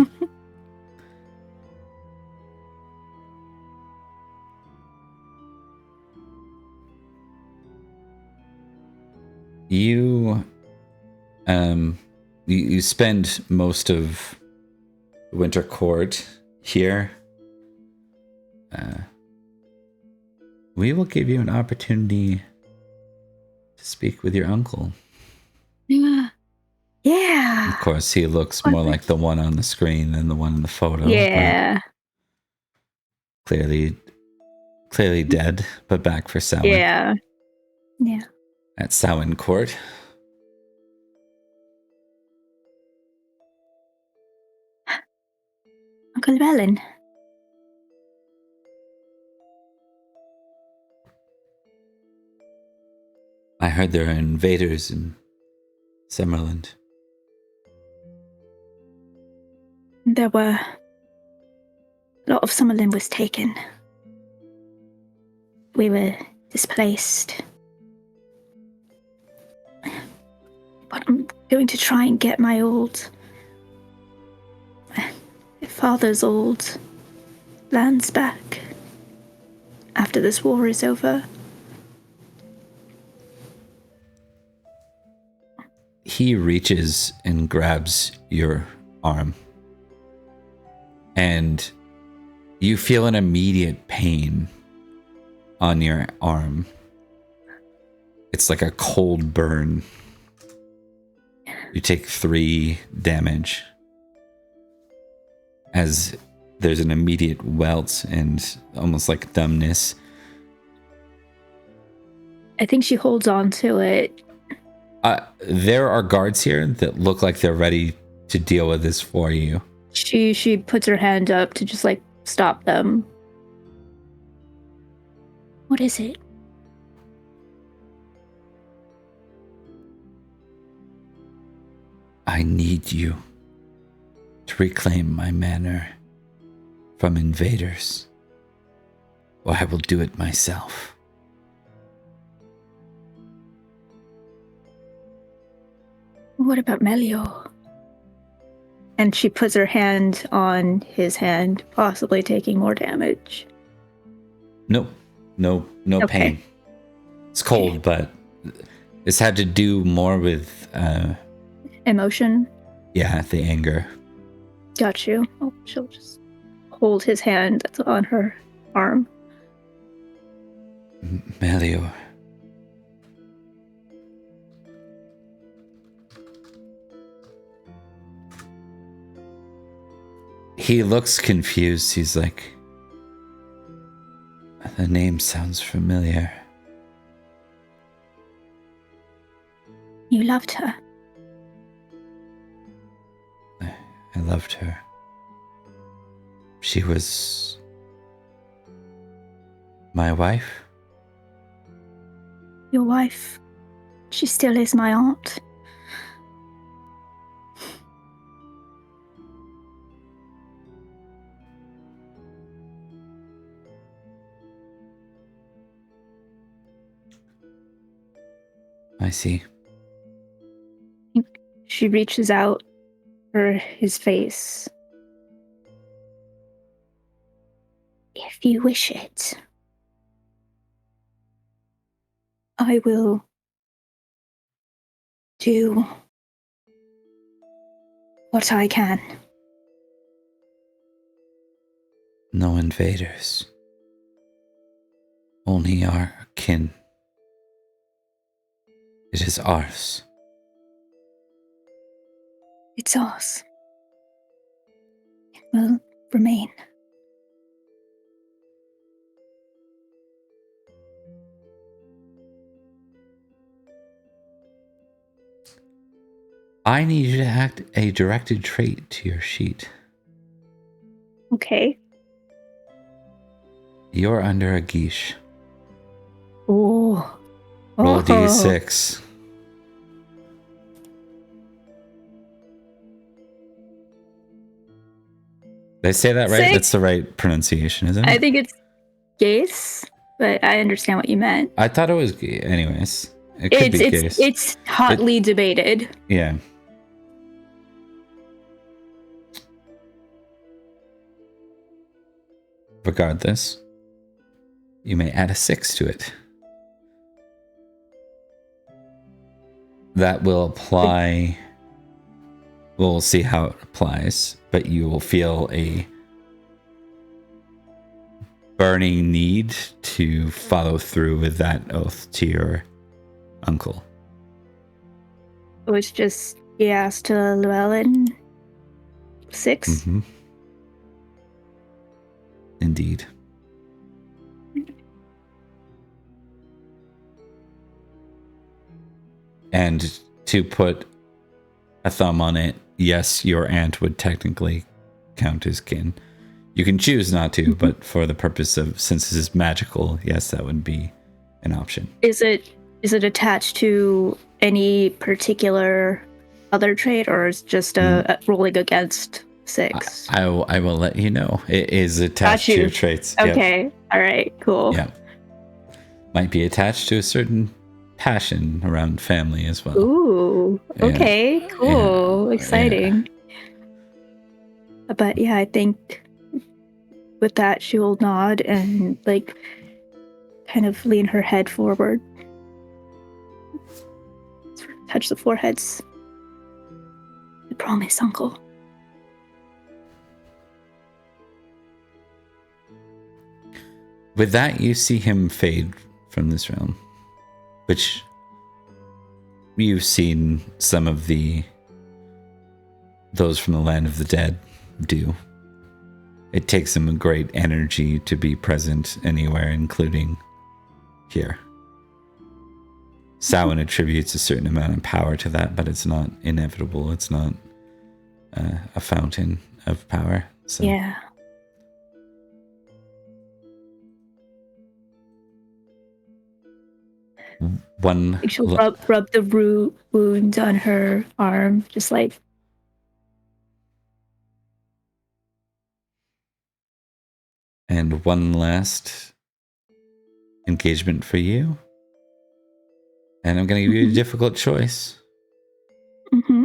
S1: You spend most of Winter Court here. We will give you an opportunity to speak with your uncle.
S2: Yeah. Yeah.
S1: Of course, he looks more like the one on the screen than the one in the photo.
S2: Yeah.
S1: Clearly dead, but back for Samhain.
S2: Yeah. Yeah.
S1: At Samhain Court.
S2: Uncle Merlin.
S1: I heard there are invaders in Summerland.
S2: There were. A lot of Summerland was taken. We were displaced. But I'm going to try and get my father's old lands back after this war is over.
S1: He reaches and grabs your arm. And you feel an immediate pain on your arm. It's like a cold burn. You take 3 damage as there's an immediate welt and almost like numbness.
S2: I think she holds on to it.
S1: There are guards here that look like they're ready to deal with this for you.
S2: She puts her hand up to just like stop them. What is it?
S1: I need you to reclaim my manor from invaders, or I will do it myself.
S2: What about Melio? And she puts her hand on his hand, possibly taking more damage.
S1: No okay. Pain. It's cold, but this had to do more with
S2: emotion.
S1: Yeah, the anger.
S2: Got you. Oh, she'll just hold his hand that's on her arm.
S1: Melio. He looks confused. He's like, the name sounds familiar.
S2: You loved her.
S1: I loved her. She was my wife.
S2: Your wife. She still is my aunt.
S1: I see.
S2: She reaches out for his face. If you wish it, I will do what I can.
S1: No invaders. Only our kin. It is ours.
S2: It's ours. It will remain.
S1: I need you to add a directed trait to your sheet.
S2: Okay.
S1: You're under a geesh.
S2: Oh.
S1: Roll a d6. Did I say that right?
S2: 6.
S1: That's the right pronunciation, isn't it?
S2: I think it's Gace, but I understand what you meant.
S1: I thought it was gay. Anyways, it could be Gace.
S2: It's hotly debated.
S1: Yeah. Regardless, you may add a 6 to it. That will apply. We'll see how it applies, but you will feel a burning need to follow through with that oath to your uncle.
S2: It was just he asked to Llewellyn 6.
S1: Mm-hmm. Indeed. And to put a thumb on it, yes, your aunt would technically count as kin. You can choose not to, but for the purpose of, since this is magical, yes, that would be an option.
S2: Is it attached to any particular other trait, or is just a rolling against 6?
S1: I will let you know. It is attached to your traits.
S2: Okay. Yep. All right. Cool.
S1: Yeah. Might be attached to a certain passion around family as well.
S2: Ooh. Okay. Yeah. Cool. Yeah. Exciting. Yeah. But yeah, I think with that she will nod and like kind of lean her head forward. Touch the foreheads. I promise, Uncle.
S1: With that, you see him fade from this realm, which you've seen some of those from the land of the dead do. It takes them a great energy to be present anywhere, including here. Samhain attributes a certain amount of power to that, but it's not inevitable. It's not a fountain of power. So.
S2: Yeah. She'll rub the wound on her arm, just like.
S1: And one last engagement for you. And I'm going to give you a difficult choice.
S2: Mm-hmm.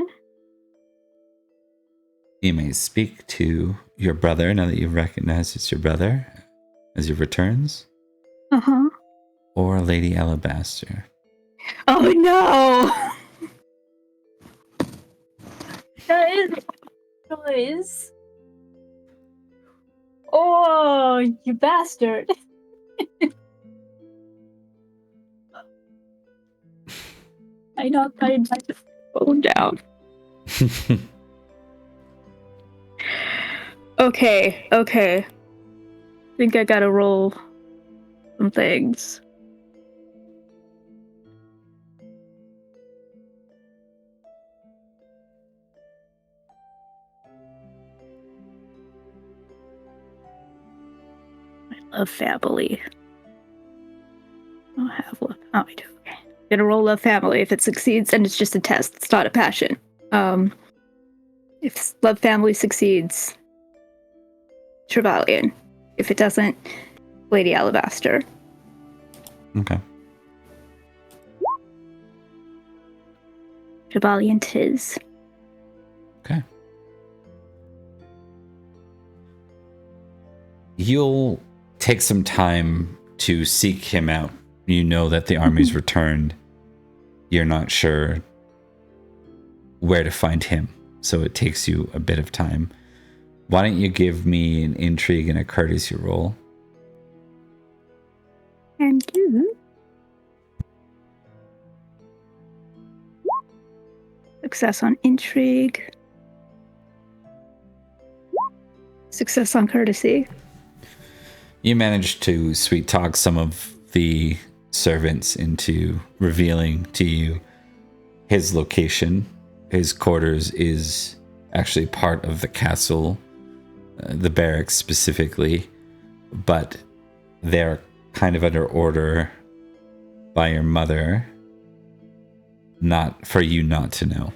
S1: You may speak to your brother now that you've recognized it's your brother as he returns.
S2: Uh-huh.
S1: Or Lady Alabaster.
S2: Oh no! That is choice. Oh, you bastard. I knocked my phone down. Okay. I think I gotta roll some things. I love family. I'll have love. Oh, I do. Okay. Gonna roll love family. If it succeeds, then it's just a test. It's not a passion. If love family succeeds, Trevelyan. If it doesn't, Lady Alabaster.
S1: Okay.
S2: Trevelyan 'tis.
S1: Okay. You'll take some time to seek him out. You know that the army's returned. You're not sure where to find him, so it takes you a bit of time. Why don't you give me an intrigue and a courtesy roll?
S2: And do. Success on intrigue. Success on courtesy.
S1: You managed to sweet talk some of the servants into revealing to you his location. His quarters is actually part of the castle, the barracks specifically, but they're kind of under order by your mother, not for you not to know.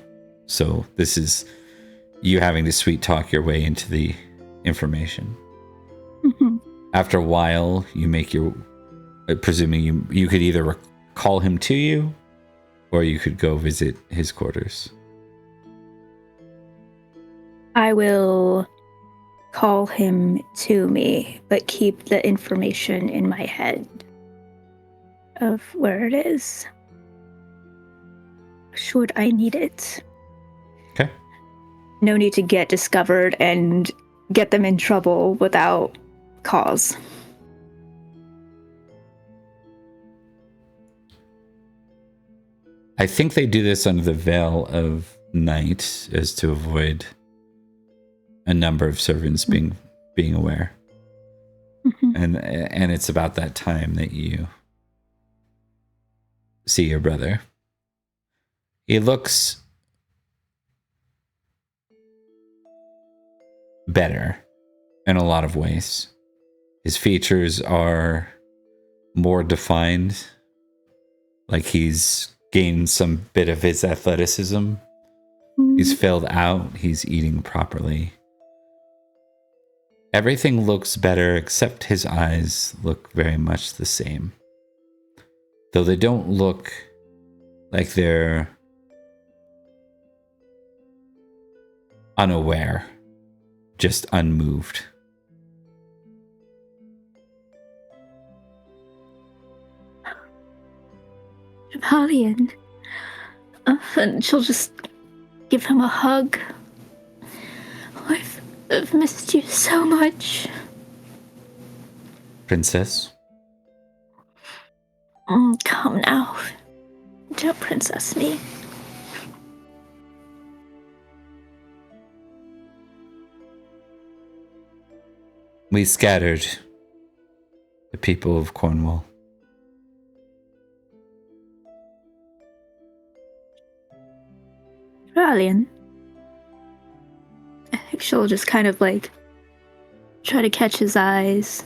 S1: So this is you having to sweet talk your way into the information.
S2: Mm-hmm.
S1: After a while, you make your, presuming you could either call him to you, or you could go visit his quarters.
S2: I will call him to me, but keep the information in my head of where it is, should I need it.
S1: Okay.
S2: No need to get discovered and get them in trouble without cause.
S1: I think they do this under the veil of night as to avoid a number of servants being aware.
S2: Mm-hmm.
S1: And it's about that time that you see your brother. He looks better in a lot of ways. His features are more defined, like he's gained some bit of his athleticism.
S2: Mm-hmm.
S1: He's filled out, he's eating properly. Everything looks better except his eyes look very much the same. Though they don't look like they're unaware, just unmoved.
S2: Napoleon. And she'll just give him a hug. I've missed you so much.
S1: Princess?
S2: Come now. Don't princess me.
S1: We scattered the people of Cornwall.
S2: Napoleon. I think she'll just kind of like try to catch his eyes.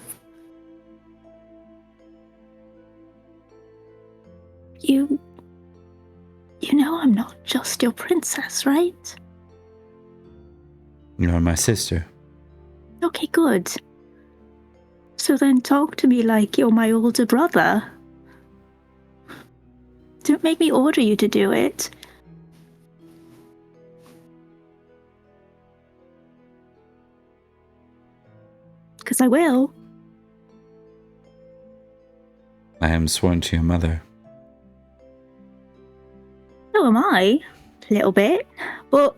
S2: You know I'm not just your princess, right?
S1: You're my sister.
S2: Okay, good. So then talk to me like you're my older brother. Don't make me order you to do it. Because I will.
S1: I am sworn to your mother.
S2: So am I. A little bit. But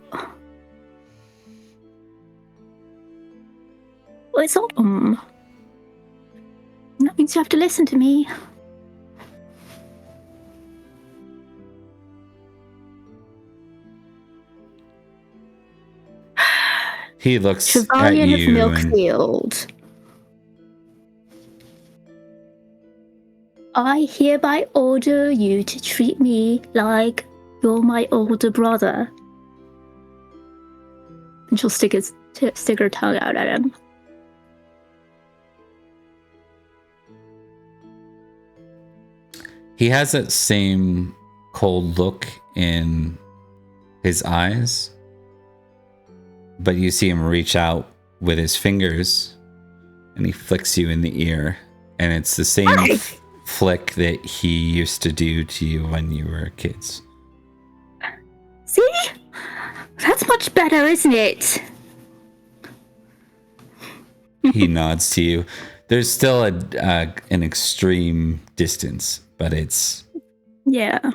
S2: well, it's autumn. That means you have to listen to me.
S1: He looks at
S2: Chevalier of
S1: you and
S2: Milkfield. I hereby order you to treat me like you're my older brother. And she'll stick her tongue out at him.
S1: he has that same cold look in his eyes, but you see him reach out with his fingers and he flicks you in the ear, and it's the same flick that he used to do to you when you were kids.
S2: See? That's much better, isn't it?
S1: He nods to you. There's still an extreme distance, but it's
S2: Yeah. I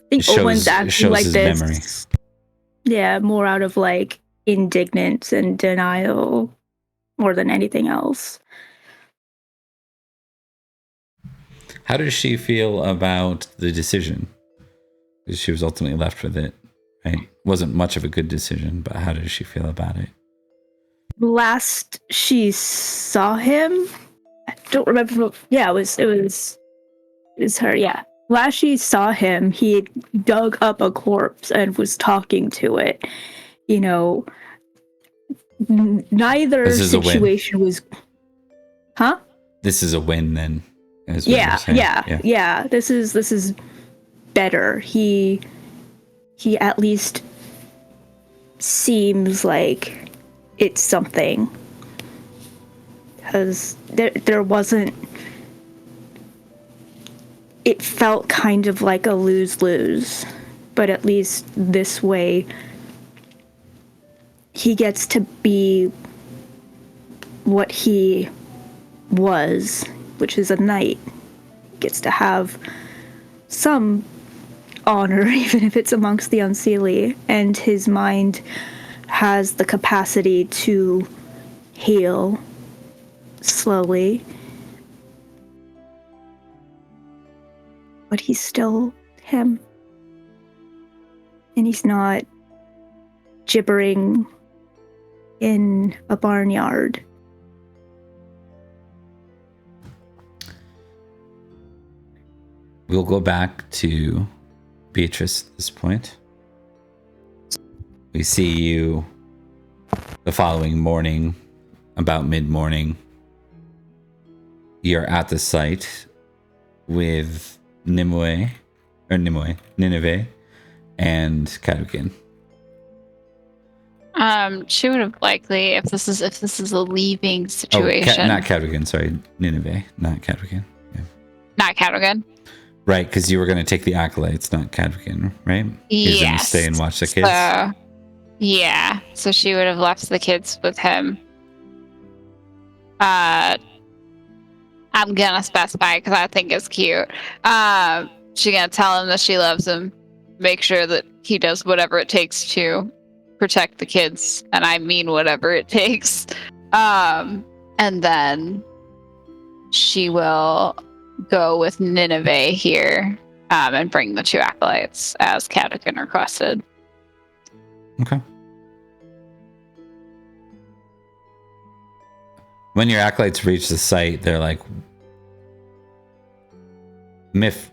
S2: think
S1: it
S2: Owen's
S1: shows
S2: acting like
S1: his
S2: this.
S1: memory.
S2: Yeah, more out of like indignant and denial more than anything else.
S1: How does she feel about the decision? Because she was ultimately left with it, right? Wasn't much of a good decision, but how does she feel about it?
S2: Last she saw him, I don't remember. Yeah, it was her. Yeah, last she saw him, he dug up a corpse and was talking to it. You know, neither situation was. Huh?
S1: This is a win, then. Is what you're saying.
S2: Yeah. This is better. He at least seems like it's something, because there wasn't. It felt kind of like a lose-lose, but at least this way he gets to be what he was, which is a knight. He gets to have some honor, even if it's amongst the unseelie, and his mind has the capacity to heal slowly. But he's still him. And he's not gibbering in a barnyard.
S1: We'll go back to Beatrice at this point. We see you the following morning, about mid-morning. You're at the site with Nineveh, and Cadogan.
S3: She would have likely, if this is a leaving situation.
S1: Not Cadogan, sorry, Nineveh, not Cadogan. Yeah.
S3: Not Cadogan.
S1: Right, because you were going to take the acolytes, not Cadogan, right? He's going to stay and watch the kids.
S3: So she would have left the kids with him. I'm gonna specify because I think it's cute. She's gonna tell him that she loves him, make sure that he does whatever it takes to protect the kids, and I mean whatever it takes. And then she will go with Nineveh here, and bring the 2 acolytes as Cadogan requested.
S1: Okay. When your acolytes reach the site, they're like, Myth,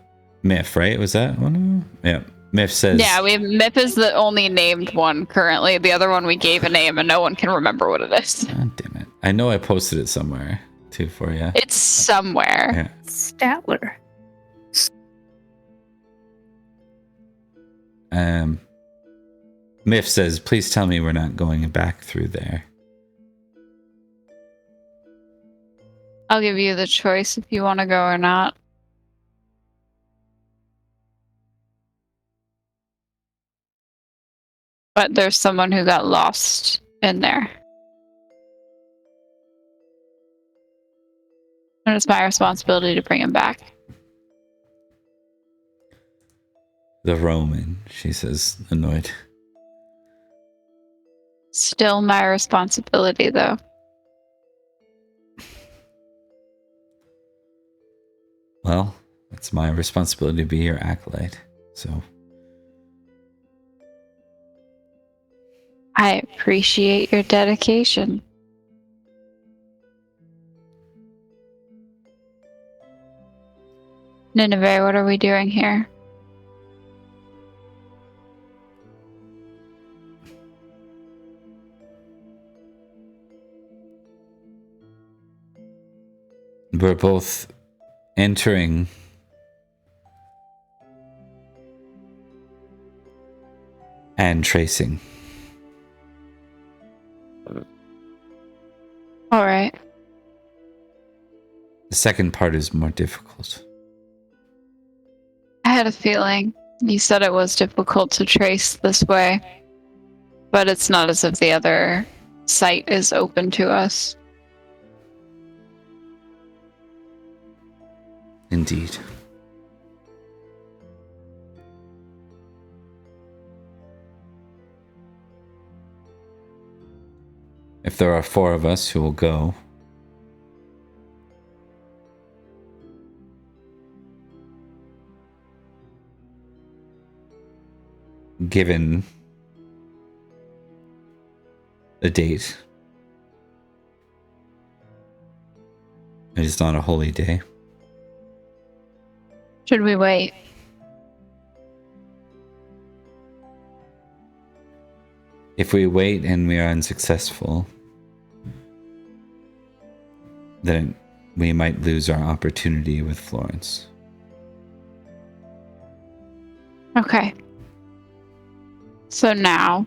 S1: right? Was that one? Yeah. Myth says...
S3: Yeah, Myth is the only named one currently. The other one we gave a name and no one can remember what it is.
S1: Oh, damn it. I know I posted it somewhere, too, for you.
S3: It's somewhere.
S1: Yeah.
S2: Statler.
S1: Myth says, please tell me we're not going back through there.
S3: I'll give you the choice if you want to go or not. But there's someone who got lost in there. And it's my responsibility to bring him back.
S1: The Roman, she says, annoyed.
S3: Still my responsibility, though.
S1: Well, it's my responsibility to be your acolyte, so...
S3: I appreciate your dedication. Nineveh, what are we doing here?
S1: We're both entering and tracing.
S3: All right.
S1: The second part is more difficult.
S3: I had a feeling. You said it was difficult to trace this way, but it's not as if the other site is open to us.
S1: Indeed. If there are 4 of us who will go, given the date, it is not a holy day.
S3: Should we wait?
S1: If we wait and we are unsuccessful, then we might lose our opportunity with Florence.
S3: Okay. So now.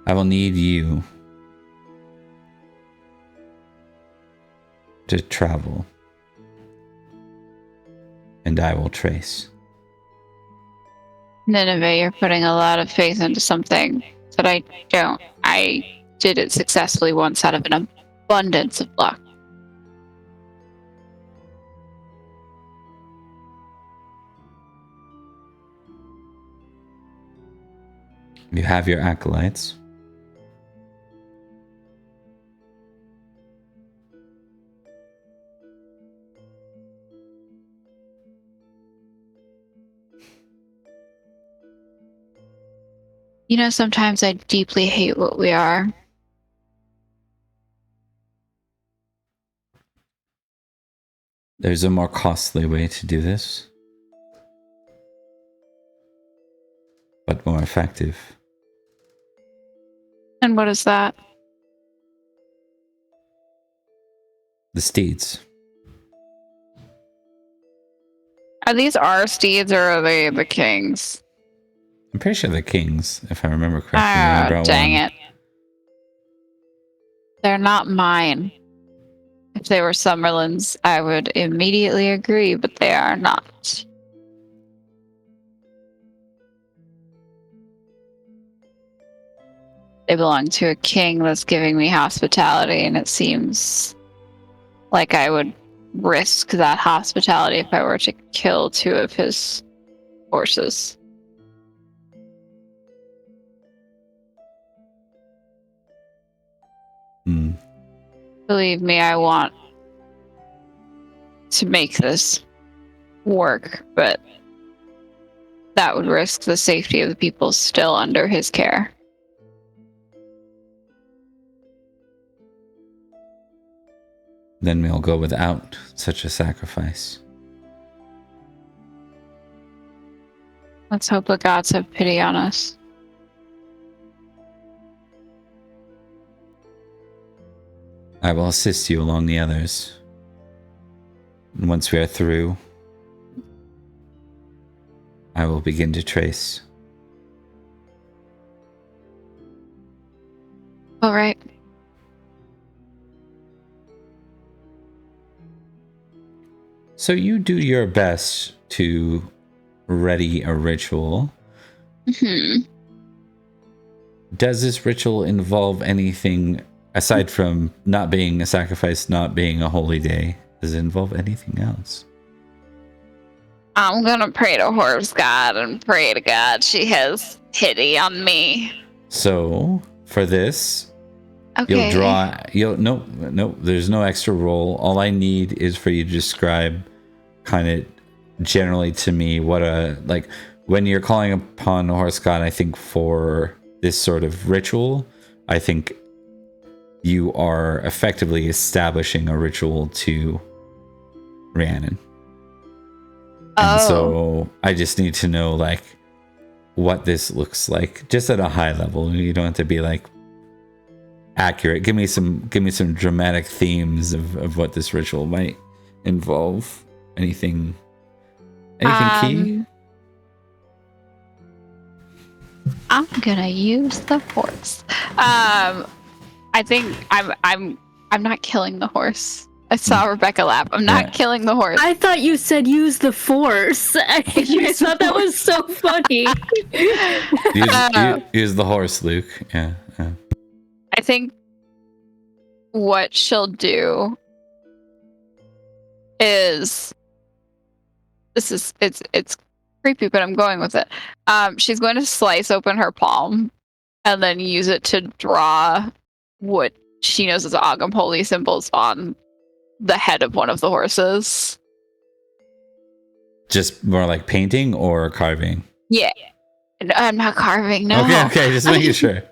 S1: I will need you to travel, and I will trace.
S3: Nineveh, you're putting a lot of faith into something that I don't. I did it successfully once out of an abundance of luck.
S1: You have your acolytes.
S3: You know, sometimes I deeply hate what we are.
S1: There's a more costly way to do this, but more effective.
S3: And what is that?
S1: The steeds.
S3: Are these our steeds or are they the king's?
S1: I'm pretty sure the kings, if I remember correctly.
S3: Oh, dang it. They're not mine. If they were Summerland's, I would immediately agree, but they are not. They belong to a king that's giving me hospitality, and it seems like I would risk that hospitality if I were to kill 2 of his horses. Believe me, I want to make this work, but that would risk the safety of the people still under his care.
S1: Then we'll go without such a sacrifice.
S3: Let's hope the gods have pity on us.
S1: I will assist you along the others. And once we are through, I will begin to trace.
S3: All right.
S1: So you do your best to ready a ritual.
S3: Mm-hmm.
S1: Does this ritual involve anything aside from not being a sacrifice, not being a holy day? Does it involve anything else?
S3: I'm gonna pray to Horse God and pray to God she has pity on me.
S1: So for this,
S3: Okay.
S1: no, there's no extra roll. All I need is for you to describe kind of generally to me what when you're calling upon a horse god. I think for this sort of ritual, I think you are effectively establishing a ritual to Rhiannon. And so I just need to know what this looks like, just at a high level. You don't have to be accurate. Give me some dramatic themes of what this ritual might involve. Anything key?
S3: I'm gonna use the horse. I think I'm not killing the horse. I saw Rebecca laugh. I'm not killing the horse.
S2: I thought you said use the force. I thought that was so funny.
S1: Use the horse, Luke. Yeah.
S3: I think what she'll do is it's creepy, but I'm going with it. She's going to slice open her palm and then use it to draw what she knows as Agam holy symbols on the head of one of the horses.
S1: Just more like painting or carving?
S3: Yeah. No, I'm not carving, no.
S1: Okay, just making sure.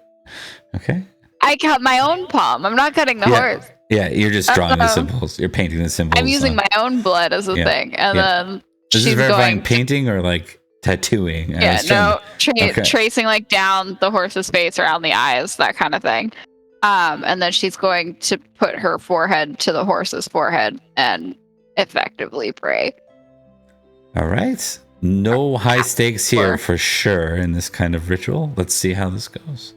S1: Okay.
S3: I cut my own palm. I'm not cutting the horse.
S1: Yeah, you're just drawing the symbols. You're painting the symbols.
S3: I'm using my own blood as a thing. And then
S1: Is
S3: she's
S1: this verifying
S3: going
S1: painting or like tattooing?
S3: Tracing like down the horse's face around the eyes, that kind of thing. And then she's going to put her forehead to the horse's forehead and effectively pray.
S1: All right. No high stakes here for sure in this kind of ritual. Let's see how this goes.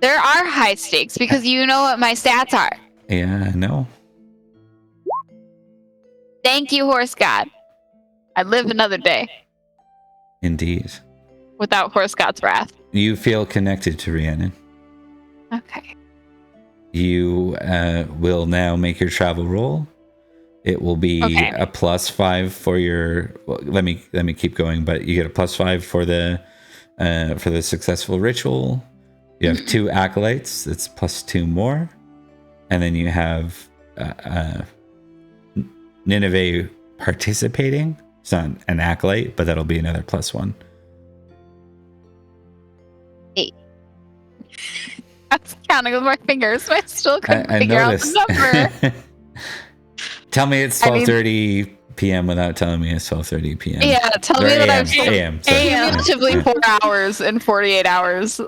S3: There are high stakes because you know what my stats are.
S1: Yeah, I know.
S3: Thank you, horse god. I live another day.
S1: Indeed.
S3: Without horse god's wrath.
S1: You feel connected to Rhiannon.
S3: Okay.
S1: You will now make your travel roll. It will be a +5 for your. Well, let me keep going. But you get a +5 for the successful ritual. You have 2 acolytes. That's +2 more, and then you have Nineveh participating. It's not an acolyte, but that'll be another +1.
S3: 8. I was counting with my fingers, but I still couldn't figure out the number.
S1: Tell me it's 12:30 p.m. without telling me it's 12:30 p.m.
S3: Yeah, tell me that I'm
S1: AM.
S3: cumulatively 4 hours in 48 hours.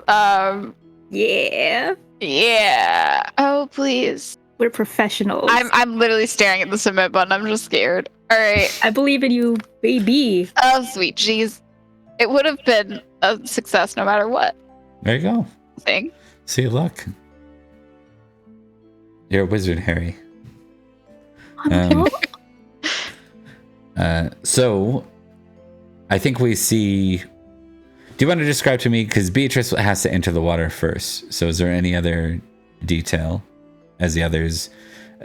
S2: Yeah.
S3: Yeah. Oh, please.
S2: We're professionals.
S3: I'm literally staring at the submit button. I'm just scared. All right.
S2: I believe in you, baby.
S3: Oh, sweet jeez. It would have been a success no matter what.
S1: There you go.
S3: Thing.
S1: See you luck. You're a wizard, Harry. So I think we see. Do you want to describe to me, because Beatrice has to enter the water first, so is there any other detail as the others?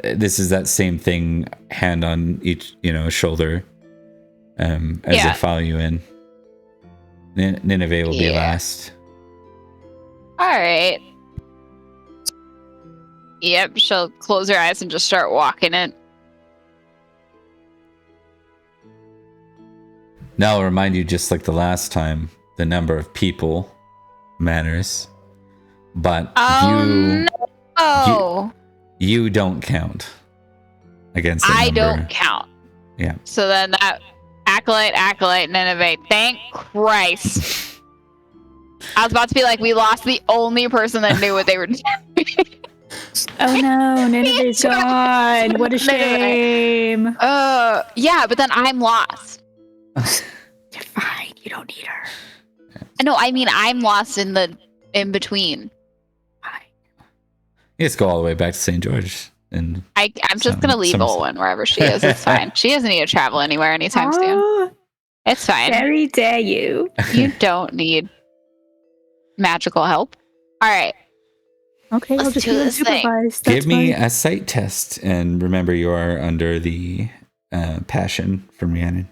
S1: This is that same thing, hand on each shoulder, as they follow you in. Nineveh will be last.
S3: All right. Yep, she'll close her eyes and just start walking it.
S1: Now I'll remind you, just like the last time, the number of people matters, but you don't count against the number.
S3: I don't count.
S1: Yeah.
S3: So then that acolyte, Nineveh. Thank Christ. I was about to be like, we lost the only person that knew what they were doing.
S2: Oh no, Nineveh's gone. What a shame.
S3: Yeah, but then I'm lost.
S2: You're fine. You don't need her.
S3: No, I mean I'm lost in between.
S2: Fine.
S1: You just go all the way back to St. George, and I'm
S3: just gonna leave Olwen wherever she is. It's fine. She doesn't need to travel anywhere anytime soon. It's fine.
S2: Very dare you.
S3: You don't need magical help. All right.
S2: Okay,
S3: Let's do this thing.
S1: Give me a sight test, and remember you are under the passion from Rhiannon.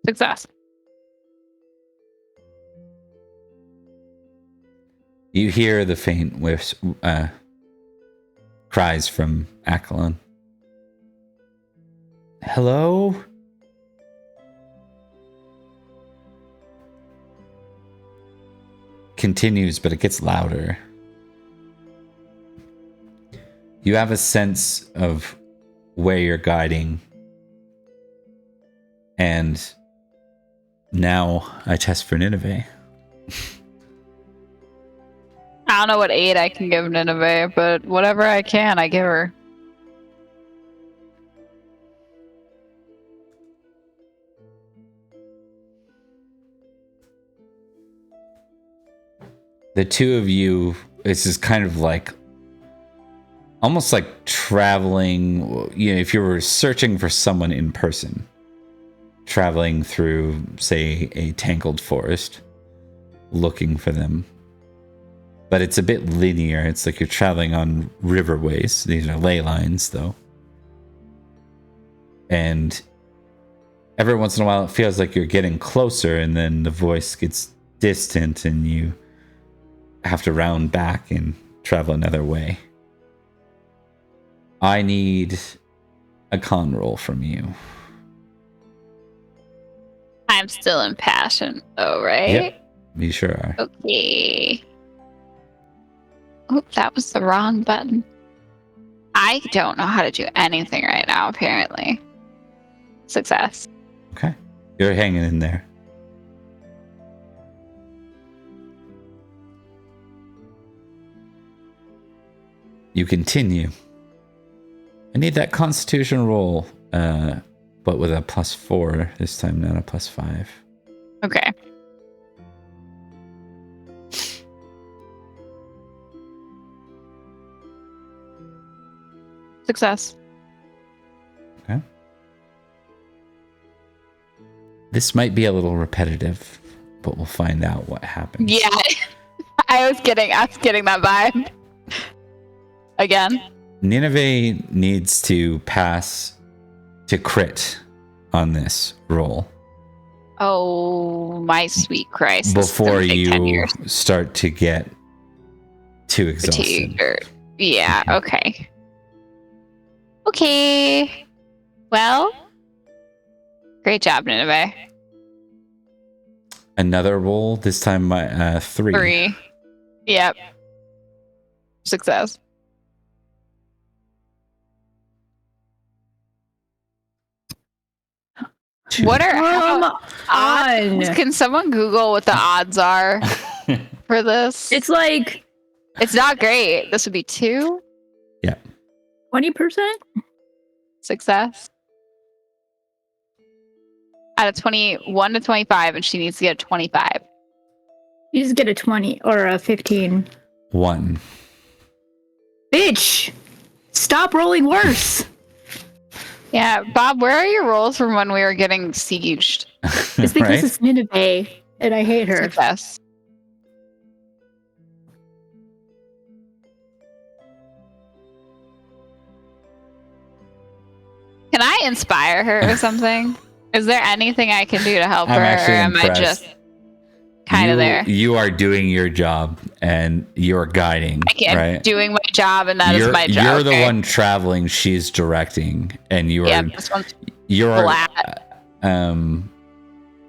S3: Success.
S1: You hear the faint whiffs, cries from Accolon. Hello? Continues, but it gets louder. You have a sense of where you're guiding. And now I test for Nineveh.
S3: I don't know what aid I can give Nineveh, but whatever I can, I give her.
S1: The two of you, this is kind of like almost like traveling, if you were searching for someone in person. traveling through, say, a tangled forest, looking for them. But it's a bit linear. It's like you're traveling on riverways. These are ley lines, though. And every once in a while, it feels like you're getting closer, and then the voice gets distant, and you have to round back and travel another way. I need a con roll from you.
S3: I'm still impassioned, though, right?
S1: Yep, you sure are.
S3: Okay. Oh, that was the wrong button. I don't know how to do anything right now, apparently. Success.
S1: Okay. You're hanging in there. You continue. I need that constitution roll, but with a +4 this time, not a +5.
S3: Okay. Success.
S1: Okay. This might be a little repetitive, but we'll find out what happens.
S3: Yeah. I was getting that vibe. Again.
S1: Nineveh needs to pass to crit on this roll.
S3: Oh, my sweet Christ.
S1: Before you start to get too exhausted.
S3: Yeah, okay. Okay. Well, great job, Nineveh.
S1: Another roll, this time my 3.
S3: 3. Yep. Success.
S1: Two.
S3: What are odds?
S2: on.
S3: Can someone Google what the odds are for this?
S2: It's like
S3: It's not great. This would be 2.
S1: Yeah.
S2: 20%?
S3: Success. Out of 21 to 25, and she needs to get a 25.
S2: You just get a 20 or a 15.
S1: 1.
S2: Bitch! Stop rolling worse!
S3: Yeah, Bob, where are your rolls from when we were getting sieged?
S2: It's because
S1: Right?
S2: it's Nineveh, and I hate her.
S3: Success. Can I inspire her or something? Is there anything I can do to help
S1: I'm
S3: her, or
S1: actually
S3: am
S1: impressed.
S3: I just kind of there?
S1: You are doing your job, and you're guiding,
S3: I'm
S1: right?
S3: doing my job, and that is my job.
S1: You're the
S3: okay?
S1: one traveling, she's directing, and
S3: Yeah, this one's
S1: you're
S3: flat.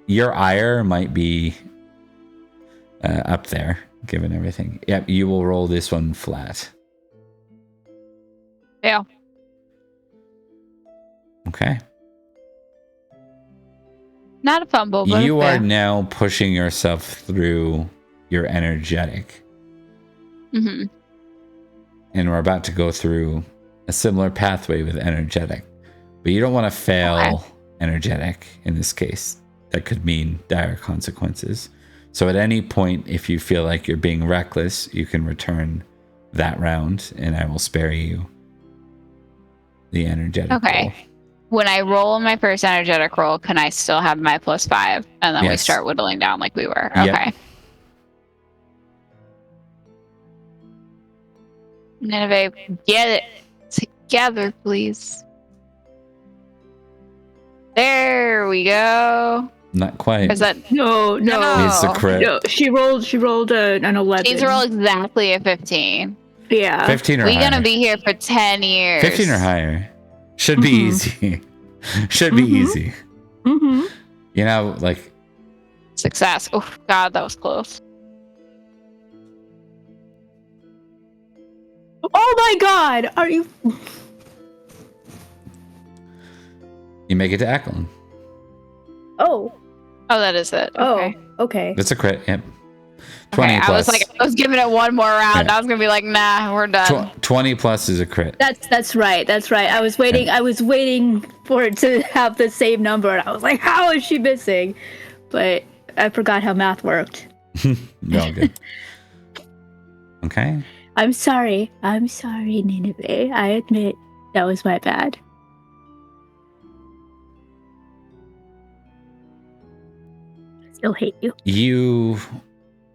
S1: your ire might be up there, given everything. Yep, you will roll this one flat.
S3: Yeah.
S1: Okay.
S3: Not a fumble, but
S1: You
S3: a
S1: are
S3: fail.
S1: now pushing yourself through your energetic.
S3: Mm-hmm.
S1: And we're about to go through a similar pathway with energetic. But you don't want to fail energetic in this case. That could mean dire consequences. So at any point, if you feel like you're being reckless, you can return that round, and I will spare you the energetic
S3: Okay.
S1: roll.
S3: When I roll my first energetic roll, can I still have my +5? And then we
S1: Yes.
S3: start whittling down like we were.
S1: Yep.
S3: Okay. Nineveh, get it together, please. There we go.
S1: Not quite.
S3: Is that
S2: No.
S1: It's a crit.
S2: No, she rolled an 11.
S3: these roll exactly a 15?
S2: Yeah.
S1: 15 or
S3: We're
S1: higher.
S3: gonna be here for 10 years.
S1: 15 or higher. Should be easy. Should be easy.
S2: Mm-hmm.
S1: You know, like,
S3: Success. Oh God, that was close.
S2: Oh my god! Are you...
S1: you make it to Ackland.
S2: Oh.
S3: Oh, that is it. Okay.
S2: Oh. Okay.
S1: That's a crit, yep. 20
S3: Okay,
S1: plus.
S3: I was giving it one more round.
S1: Yeah.
S3: I was gonna be like, nah, we're done.
S1: 20 plus is a crit.
S2: That's right. I was waiting.
S1: Yeah.
S2: I was waiting for it to have the same number, and I was like, "How is she missing?" But I forgot how math worked.
S1: No, good. Okay.
S2: I'm sorry, Nineveh. I admit that was my bad. still hate you.
S1: You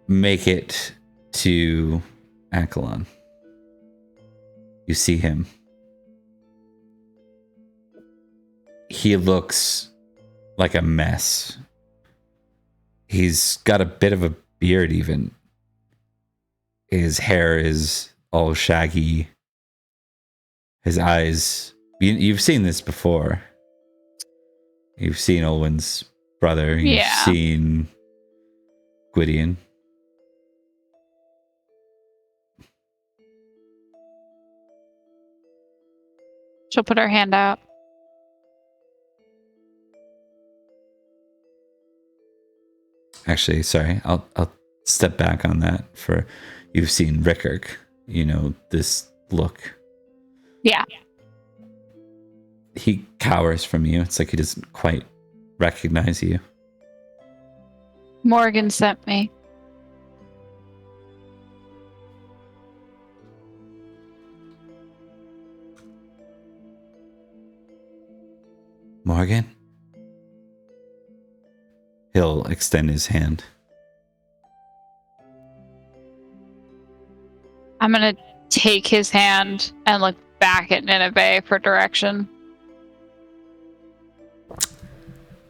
S1: make it to Akalon. You see him. He looks like a mess. He's got a bit of a beard even. His hair is all shaggy. His eyes... You've seen this before. You've seen Olwen's brother. You've seen Gwydion.
S3: She'll put her hand out.
S1: Actually, sorry. I'll step back on that. For you've seen Rickard. You know this look.
S3: Yeah.
S1: He cowers from you. It's like he doesn't quite recognize you.
S3: Morgan sent me.
S1: Morgan? He'll extend his hand.
S3: I'm gonna take his hand and look back at Nineveh for direction.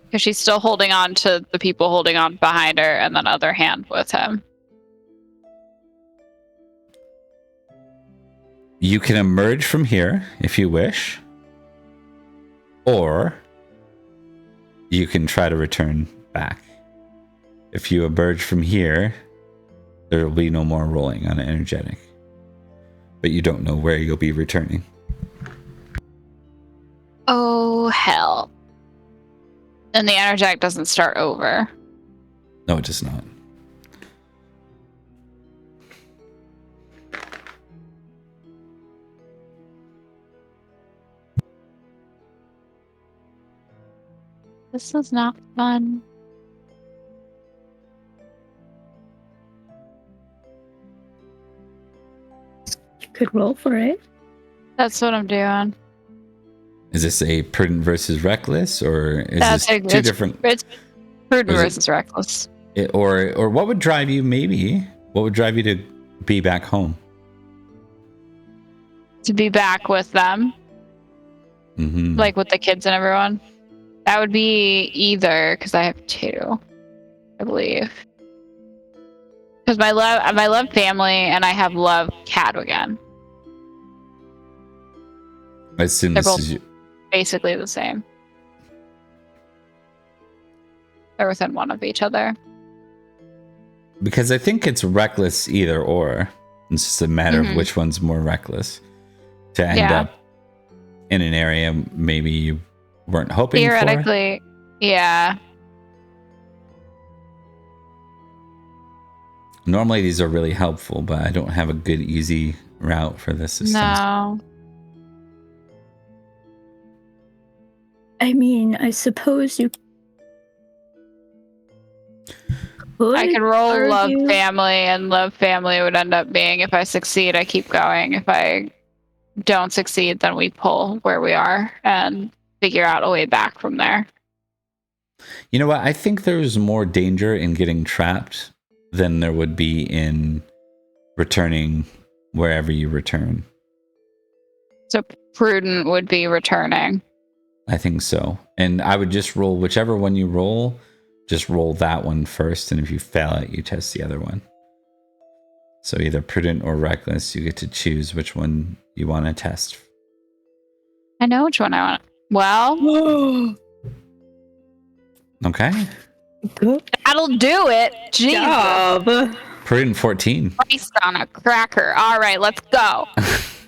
S3: Because she's still holding on to the people holding on behind her, and then other hand with him.
S1: You can emerge from here if you wish. Or you can try to return back. If you emerge from here, there will be no more rolling on energetic. But you don't know where you'll be returning.
S3: Oh, hell. And the energetic doesn't start over.
S1: No, it does not.
S3: This is not fun.
S2: You could roll for it.
S3: That's what I'm doing.
S1: Is this a prudent versus reckless, or is this two different?
S3: It's prudent versus reckless.
S1: Or what would drive you? Maybe what would drive you to be back home?
S3: To be back with them, like with the kids and everyone. That would be either, because I have two, I believe. Because I love family, and I have love Cadwigan.
S1: I assume
S3: They're
S1: this
S3: both
S1: is
S3: basically the same. They're within one of each other.
S1: because I think it's reckless either or. It's just a matter of which one's more reckless to end up in an area maybe you weren't hoping
S3: theoretically,
S1: for.
S3: Yeah.
S1: Normally these are really helpful, but I don't have a good, easy route for this system.
S3: No.
S2: I mean, I suppose you could.
S3: I could roll
S2: argue.
S3: love family, and love family would end up being, if I succeed, I keep going. If I don't succeed, then we pull where we are and figure out a way back from there.
S1: You know what? I think there's more danger in getting trapped than there would be in returning wherever you return.
S3: So prudent would be returning.
S1: I think so. And I would just roll whichever one you roll, just roll that one first. And if you fail it, you test the other one. So either prudent or reckless, you get to choose which one you want to test.
S3: I know which one I want. Well,
S1: Okay.
S2: Good
S3: that'll do it. Jesus.
S2: job.
S1: Prudent 14.
S3: Christ on a cracker. All right, let's go.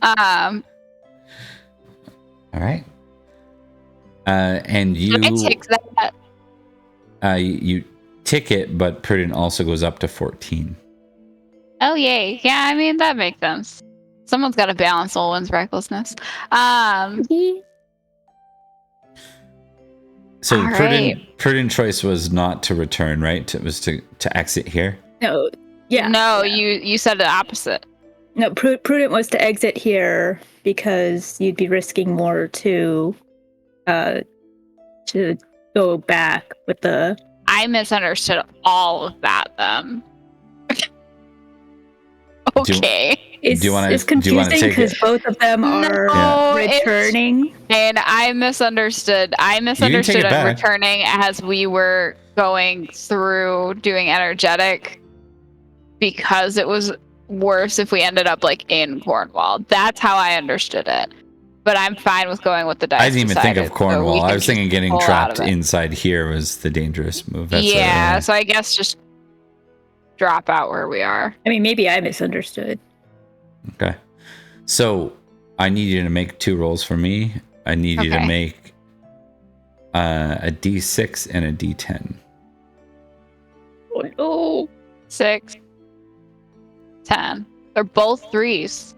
S1: All right. And you
S3: I take that.
S1: you tick it, but prudent also goes up to 14.
S3: Oh yay. Yeah, I mean that makes sense. Someone's got to balance Olwen's recklessness.
S1: So
S3: All
S1: prudent choice was not to return, right? It was to exit here.
S2: No, yeah.
S3: No,
S2: yeah.
S3: you said the opposite.
S2: No, prudent was to exit here because you'd be risking more to go back with the.
S3: I misunderstood all of that then. Okay.
S2: It's
S1: do you wanna
S2: confusing
S1: take
S2: because
S1: it?
S2: both of them are returning.
S3: And I misunderstood. I misunderstood
S1: it
S3: it
S1: back.
S3: returning as we were going through doing energetic because it was worse if we ended up like in Cornwall. That's how I understood it. But I'm fine with going with the dice.
S1: I didn't even think of
S3: decided, so
S1: Cornwall.
S3: we
S1: I
S3: can
S1: was thinking
S3: just
S1: getting
S3: pull out
S1: trapped
S3: of it.
S1: inside here was the dangerous move. That's
S3: Yeah, so I guess just drop out where we are.
S2: I mean, maybe I misunderstood.
S1: Okay. So I need you to make 2 rolls for me. I need you to make a D6 and a D10.
S2: Oh,
S3: 6, 10. They're both 3s.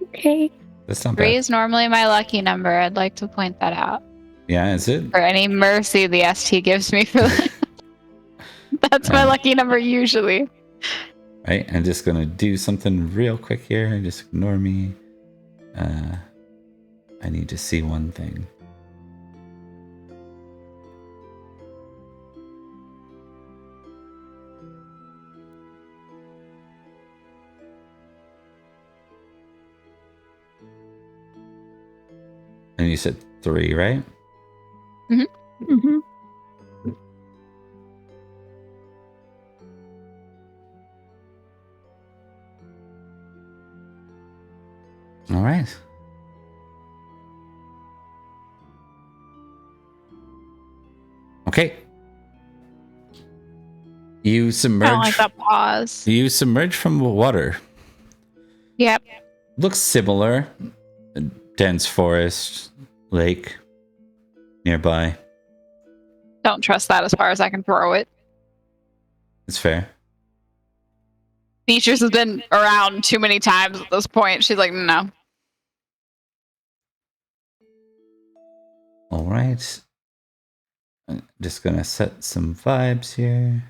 S2: okay.
S1: That's not
S3: 3
S1: bad.
S3: is normally my lucky number. I'd like to point that out.
S1: Yeah, is it?
S3: For any mercy the ST gives me for that. That's my lucky number usually.
S1: Right, I'm just gonna do something real quick here. Just ignore me. I need to see one thing. And you said 3, right?
S2: Mm-hmm.
S1: All right. Okay. You
S3: I
S1: submerge.
S3: don't like that pause.
S1: You submerge from the water.
S3: Yep.
S1: Looks similar. A dense forest, lake nearby.
S3: Don't trust that as far as I can throw it.
S1: It's fair.
S3: Beatrice has been around too many times at this point. She's like, no.
S1: All right. I'm just gonna set some vibes here.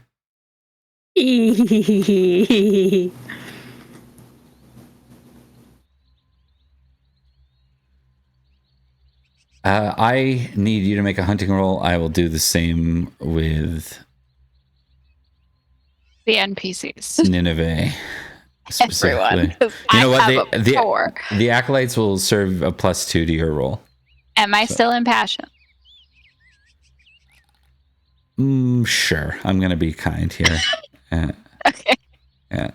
S1: I need you to make a hunting roll. I will do the same with
S3: The NPCs.
S1: Nineveh. Specifically.
S3: Everyone. 'Cause
S1: You know
S3: I
S1: what?
S3: have a 4.
S1: The acolytes will serve a +2 to your roll.
S3: Am I still impassioned?
S1: Sure. I'm gonna be kind here.
S3: Okay.
S1: Yeah.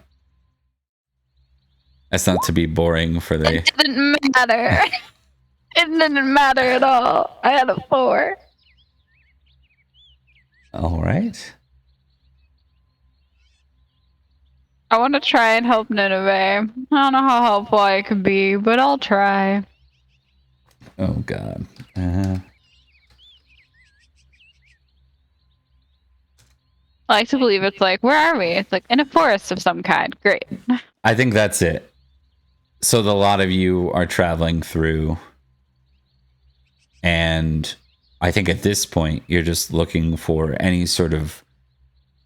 S1: That's not to be boring for the.
S3: It didn't matter. It didn't matter at all. I had a 4.
S1: All right.
S3: I want to try and help Nineveh. I don't know how helpful I could be, but I'll try.
S1: Oh God.
S3: I like to believe it's like, where are we? It's like in a forest of some kind. Great.
S1: I think that's it. So a lot of you are traveling through, and I think at this point you're just looking for any sort of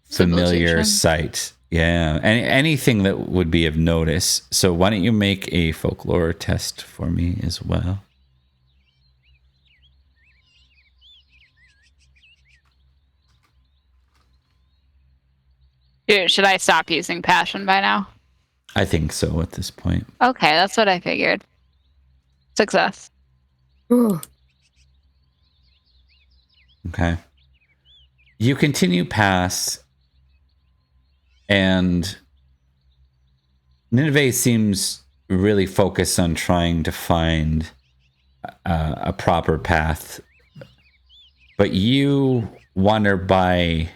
S1: familiar sight. Yeah, anything that would be of notice. So why don't you make a folklore test for me as well?
S3: Dude, should I stop using passion by now?
S1: I think so at this point.
S3: Okay, that's what I figured. Success.
S2: Ooh.
S1: Okay. You continue past, and Nineveh seems really focused on trying to find a proper path. But you wander by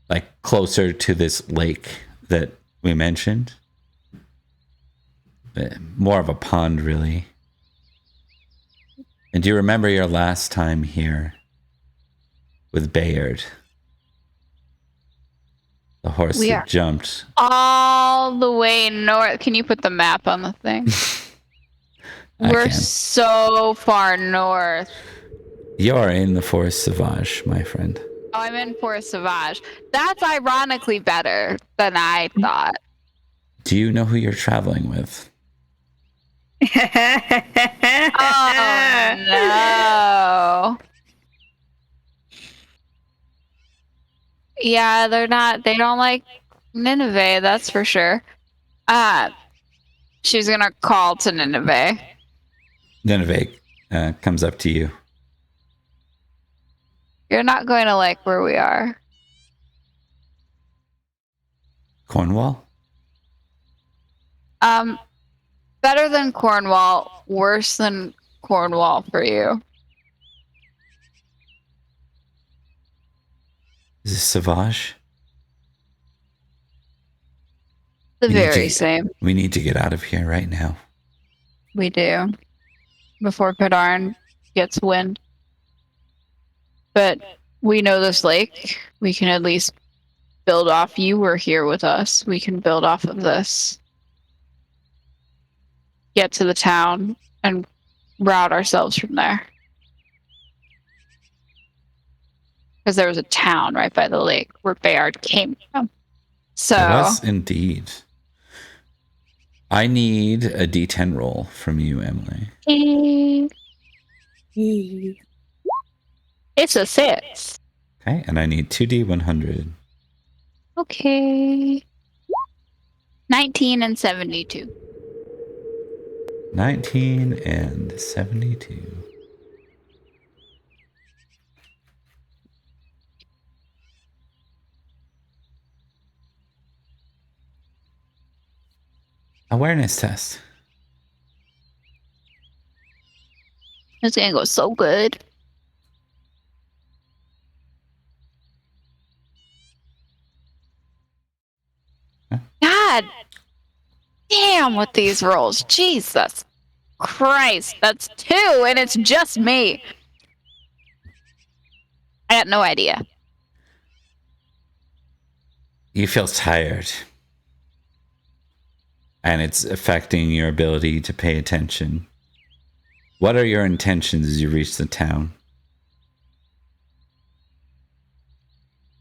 S1: like closer to this lake that we mentioned. More of a pond, really. And do you remember your last time here with Bayard? The horse that jumped.
S3: All the way north. Can you put the map on the thing? We're so far north.
S1: You're in the Forest Sauvage, my friend.
S3: Oh, I'm in Forest Sauvage. That's ironically better than I thought.
S1: Do you know who you're traveling with?
S3: Oh no. Yeah, they don't like Nineveh, that's for sure. She's gonna call to Nineveh.
S1: Nineveh comes up to you.
S3: You're not going to like where we are.
S1: Cornwall?
S3: Better than Cornwall, worse than Cornwall for you.
S1: Is this Savage?
S3: The very same.
S1: We need to get out of here right now.
S3: We do. Before Pedarn gets wind. But we know this lake. We can at least build off. You were here with us. We can build off of this. Get to the town and route ourselves from there. Because there was a town right by the lake where Bayard came from. So
S1: There was indeed. I need a D10 roll from you, Emily.
S3: It's a 6.
S1: Okay, and I need 2D100.
S3: Okay. 19 and 72.
S1: 19 and 72. Awareness test.
S3: It's gonna go so good.
S1: Huh?
S3: God damn with these rolls. Jesus Christ. That's 2 and it's just me. I got no idea.
S1: You feel tired. And it's affecting your ability to pay attention. What are your intentions as you reach the town?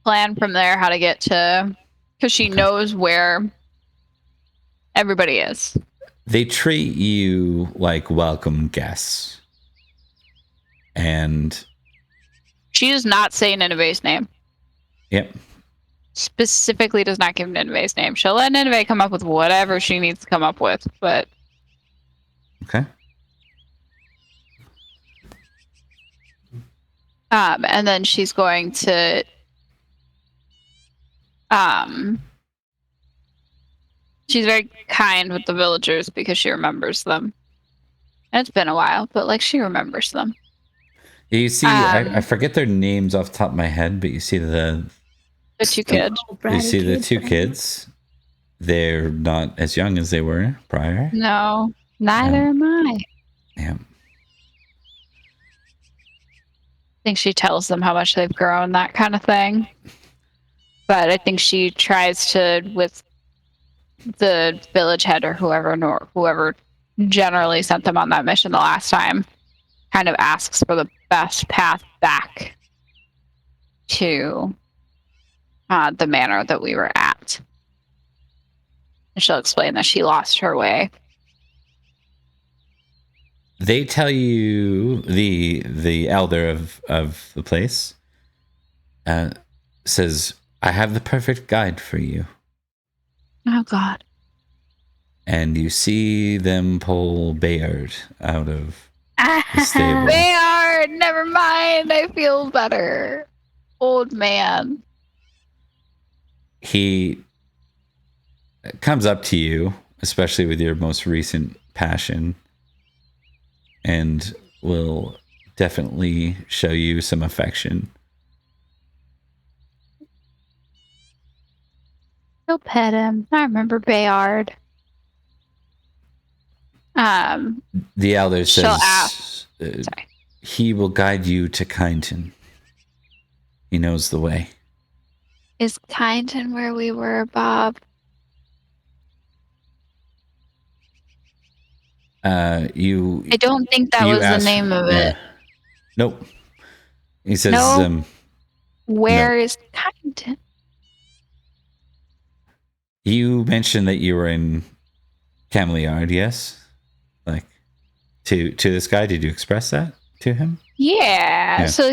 S3: Plan from there how to get to... Because she knows where everybody is.
S1: They treat you like welcome guests. And...
S3: She does not say Nineveh's name.
S1: Yep.
S3: Specifically does not give Nineveh's name. She'll let Nineveh come up with whatever she needs to come up with, but...
S1: Okay.
S3: And then she's going to... She's very kind with the villagers because she remembers them. And it's been a while, but, like, she remembers them.
S1: You see, I forget their names off the top of my head, but you see the
S3: 2 kids.
S1: You see the 2 kids. They're not as young as they were prior.
S3: No, neither am I.
S1: Yeah.
S3: I think she tells them how much they've grown, that kind of thing. But I think she tries to, with the village head or whoever generally sent them on that mission the last time, kind of asks for the best path back to the manor that we were at. And she'll explain that she lost her way.
S1: They tell you, the elder of the place says, I have the perfect guide for you.
S3: Oh, God.
S1: And you see them pull Bayard out of the stable.
S3: Bayard, never mind. I feel better. Old man.
S1: He comes up to you, especially with your most recent passion, and will definitely show you some affection.
S3: She'll pet him. I remember Bayard.
S1: The elder
S3: She'll
S1: says,
S3: ask. Sorry.
S1: He will guide you to Kyneton. He knows the way.
S3: Is Kyneton where we were, Bob? I don't think that was the name of it.
S1: Nope. He says,
S3: no. Where is Kyneton?
S1: You mentioned that you were in Camelot, yes? Like to this guy? Did you express that to him?
S3: Yeah. So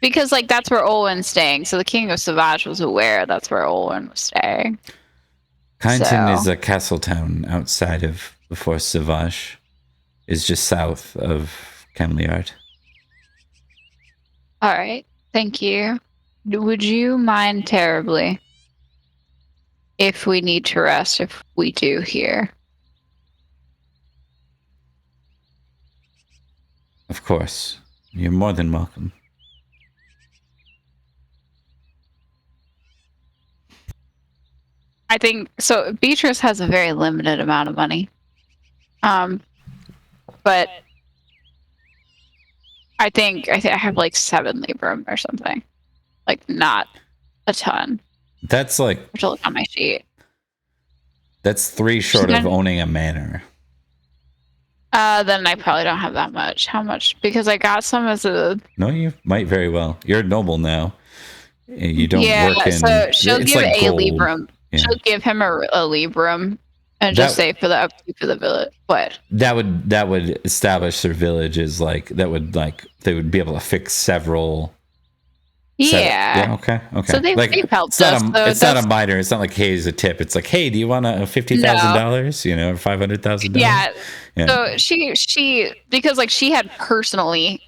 S3: because like that's where Olwen's staying. So the King of Savage was aware that's where Olwen was staying.
S1: Kyneton is a castle town outside of before Savage. Is just south of Camelot.
S3: All right. Thank you. Would you mind terribly if we need to rest, if we do here?
S1: Of course. You're more than welcome.
S3: I think so. Beatrice has a very limited amount of money. But I think I have like 7 Librum or something. Like not a ton.
S1: That's like
S3: I have to look on my sheet.
S1: That's 3 short of owning a manor.
S3: Then I probably don't have that much. How much? Because I got some as a...
S1: No, you might very well. You're a noble now. You don't work in...
S3: so she'll
S1: it's
S3: give
S1: like
S3: a
S1: gold.
S3: Librum. Yeah. She'll give him a Librum and just say for the upkeep of the village. What?
S1: That would establish their village as like... That would like... They would be able to fix several...
S3: Yeah.
S1: Okay.
S3: So they've helped us.
S1: It's not a minor. It's not like, hey, here's a tip. It's like, hey, do you want $50,000? You know, or $500,000?
S3: Yeah. So she because like she had personally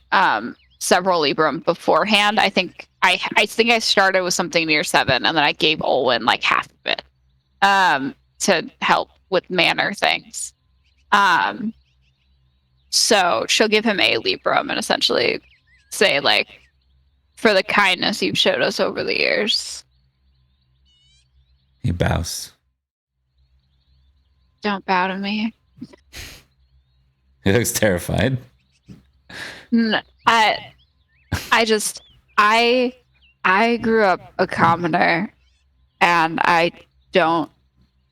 S3: several Librum beforehand. I think I started with something near 7, and then I gave Olwen like half of it to help with manor things. So she'll give him a Librum and essentially say like, for the kindness you've showed us over the years.
S1: He bows.
S3: Don't bow to me.
S1: He looks terrified.
S3: I grew up a commoner, and I don't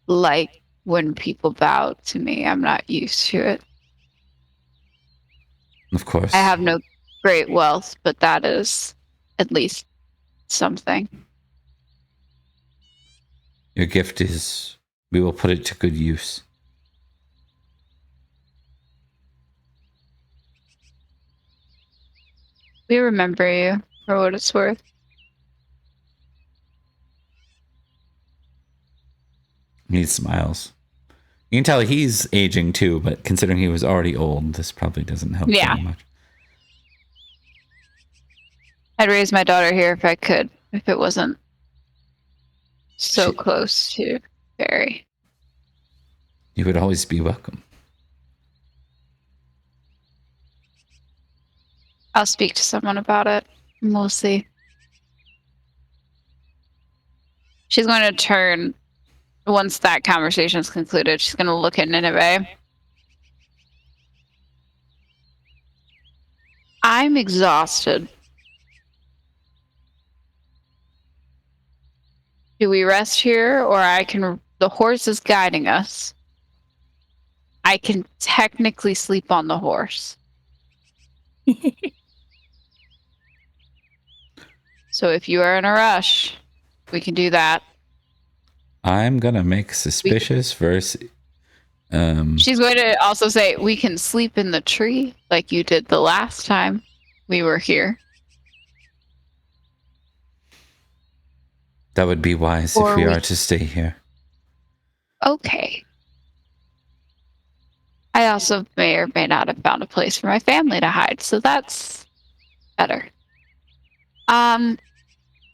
S3: like when people bow to me. I'm not used to it.
S1: Of course.
S3: I have no great wealth, but that is at least something.
S1: Your gift is, we will put it to good use.
S3: We remember you for what it's worth.
S1: He smiles. You can tell he's aging too, but considering he was already old, this probably doesn't help very much.
S3: I'd raise my daughter here if I could, if it wasn't so close to Faerie.
S1: You would always be welcome.
S3: I'll speak to someone about it, and we'll see. She's going to turn, once that conversation is concluded, she's going to look at Nineveh. I'm exhausted. Do we rest here, or the horse is guiding us. I can technically sleep on the horse. So if you are in a rush, we can do that.
S1: I'm going to make suspicious verse.
S3: She's going to also say, we can sleep in the tree like you did the last time we were here.
S1: That would be wise if we are to stay here.
S3: Okay. I also may or may not have found a place for my family to hide, so that's better.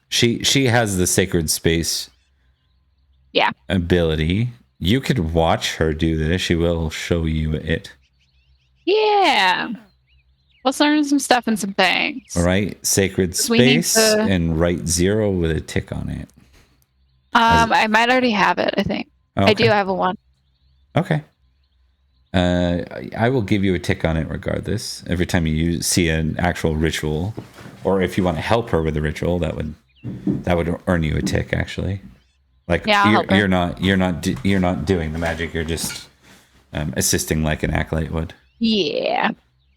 S1: She has the sacred space ability. You could watch her do this. She will show you it.
S3: Yeah. Let's learn some stuff and some things.
S1: All right. Sacred space and write 0 with a tick on it.
S3: I might already have it, I think. Okay. I do have a 1.
S1: Okay. I will give you a tick on it regardless. Every time you see an actual ritual, or if you want to help her with the ritual, that would earn you a tick actually. Like you're not doing the magic. You're just assisting like an acolyte would.
S3: Yeah.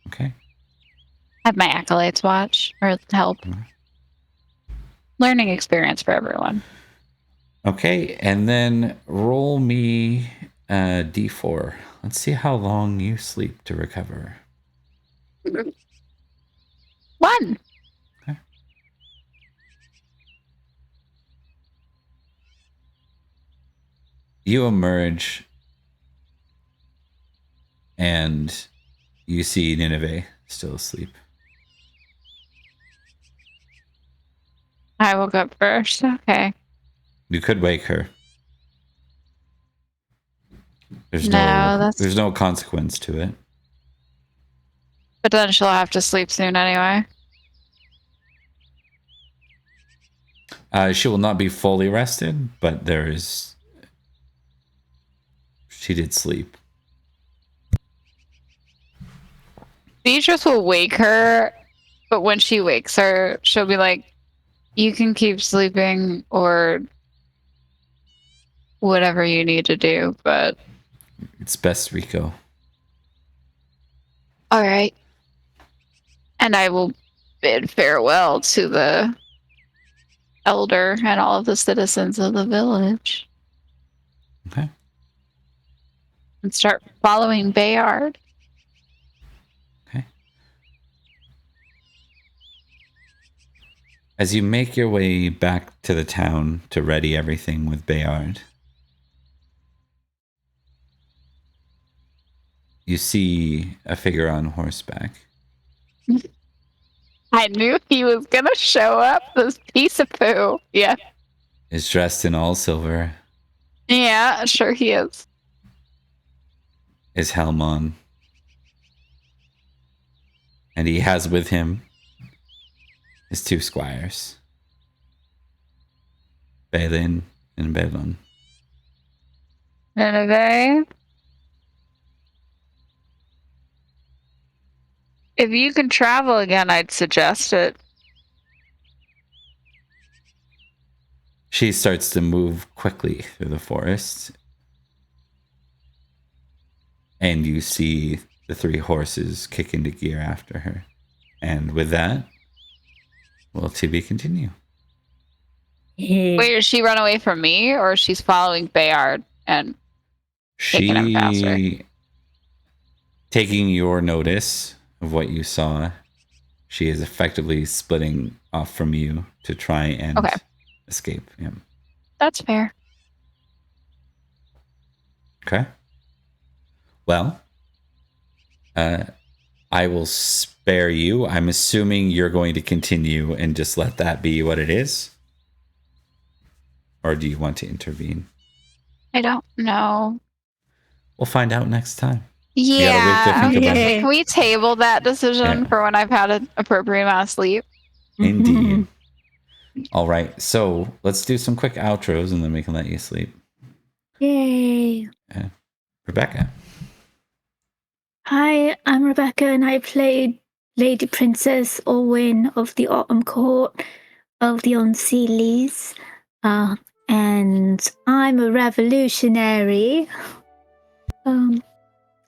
S1: Okay.
S3: Have my acolytes watch or help. Learning experience for everyone.
S1: Okay, and then roll me D4. Let's see how long you sleep to recover.
S3: 1.
S1: Okay. You emerge and you see Nineveh still asleep.
S3: I woke up first. Okay.
S1: You could wake her. There's
S3: that's
S1: no consequence to it.
S3: But then she'll have to sleep soon anyway.
S1: She will not be fully rested, but she did sleep.
S3: Beatrice will wake her, but when she wakes her, she'll be like, you can keep sleeping or whatever you need to do, but...
S1: It's best, Rico.
S3: All right. And I will bid farewell to the elder and all of the citizens of the village.
S1: Okay.
S3: And start following Bayard.
S1: Okay. As you make your way back to the town to ready everything with Bayard, you see a figure on horseback.
S3: I knew he was going to show up, this piece of poo. Yeah.
S1: Is dressed in all silver.
S3: Yeah, sure he is.
S1: His helm on. And he has with him his 2 squires. Balin and Balon.
S3: Nineveh. If you can travel again, I'd suggest it.
S1: She starts to move quickly through the forest. And you see the 3 horses kick into gear after her. And with that, will to be continue.
S3: Wait, does she run away from me, or she's following Bayard and taking him faster?
S1: Taking your notice of what you saw, she is effectively splitting off from you to try and escape him.
S3: That's fair.
S1: Okay. Well, I will spare you. I'm assuming you're going to continue and just let that be what it is. Or do you want to intervene?
S3: I don't know.
S1: We'll find out next time.
S3: Yeah.
S2: Okay.
S3: Can we table that decision for when I've had an appropriate amount of sleep?
S1: Indeed. All right. So let's do some quick outros and then we can let you sleep.
S2: Yay.
S1: Rebecca.
S2: Hi, I'm Rebecca and I played Lady Princess Orwyn of the Autumn Court of the Unseelies. And I'm a revolutionary.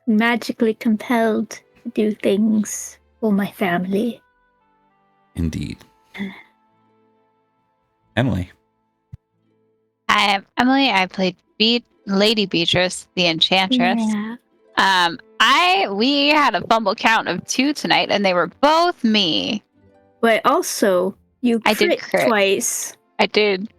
S2: Magically compelled to do things for my family.
S1: Indeed. Emily.
S3: Hi, I'm Emily. I played Lady Beatrice, the Enchantress.
S2: Yeah.
S3: We had a fumble count of 2 tonight, and they were both me.
S2: But also, you
S3: did
S2: crit twice.
S3: I did.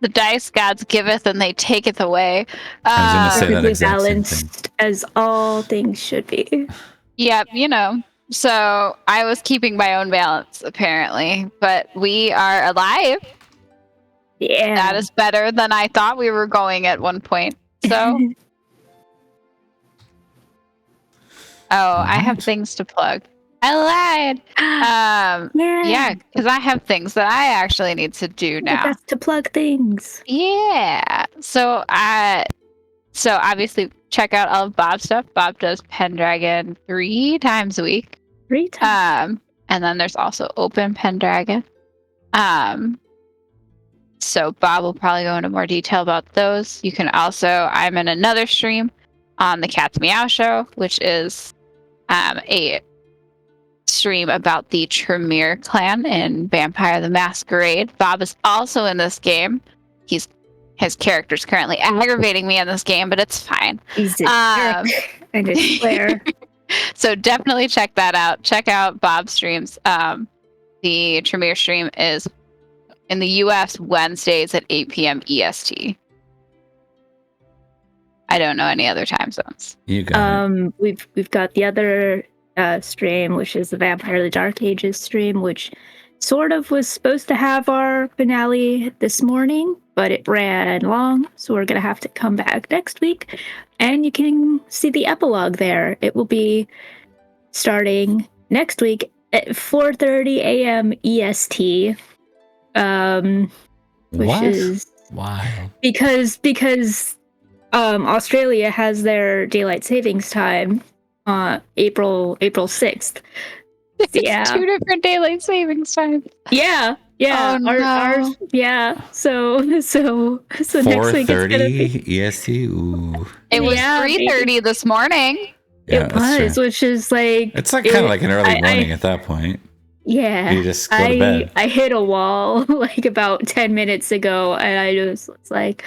S3: The dice gods giveth, and they taketh away.
S1: I was going to say that
S2: Perfectly
S1: exact same thing.
S2: balanced, as all things should be.
S3: Yep, you know. So I was keeping my own balance, apparently. But we are alive.
S2: Yeah.
S3: That is better than I thought we were going at one point. So... I have things to plug. I lied. Yeah, because I have things that I actually need to do now.
S2: That's to plug things.
S3: Yeah. So obviously check out all of Bob's stuff. Bob does Pendragon 3 times a week.
S2: 3 times.
S3: And then there's also Open Pendragon. So Bob will probably go into more detail about those. You can also, I'm in another stream on the Cat's Meow Show, which is a stream about the Tremere clan in Vampire the Masquerade. Bob is also in this game. He's his character's currently aggravating me in this game, but it's fine.
S2: He's a jerk, and it's Claire.
S3: So definitely check that out. Check out Bob's streams. The Tremere stream is in the US Wednesdays at 8 p.m. EST. I don't know any other time zones.
S1: You got it.
S2: We've got the other stream, which is the Vampire the Dark Ages stream, which sort of was supposed to have our finale this morning, but it ran long, so we're gonna have to come back next week, and you can see the epilogue there. It will be starting next week at 4:30 a.m. EST. Which
S1: What?
S2: is
S1: Wow.
S2: because Australia has their daylight savings time April 6th. Yeah.
S3: Two different daylight savings times.
S2: Yeah.
S3: Oh, no.
S2: Ours, yeah. So next week it's gonna
S1: 4:30
S2: be
S1: EST. Ooh.
S3: It was
S2: Yeah,
S3: 3:30 this morning.
S1: Yeah,
S2: it
S1: that's
S2: was,
S1: true.
S2: which is like
S1: It's like kind of like an early morning at that point.
S2: Yeah.
S1: You just go to bed.
S2: I hit a wall like about 10 minutes ago, and I just was like,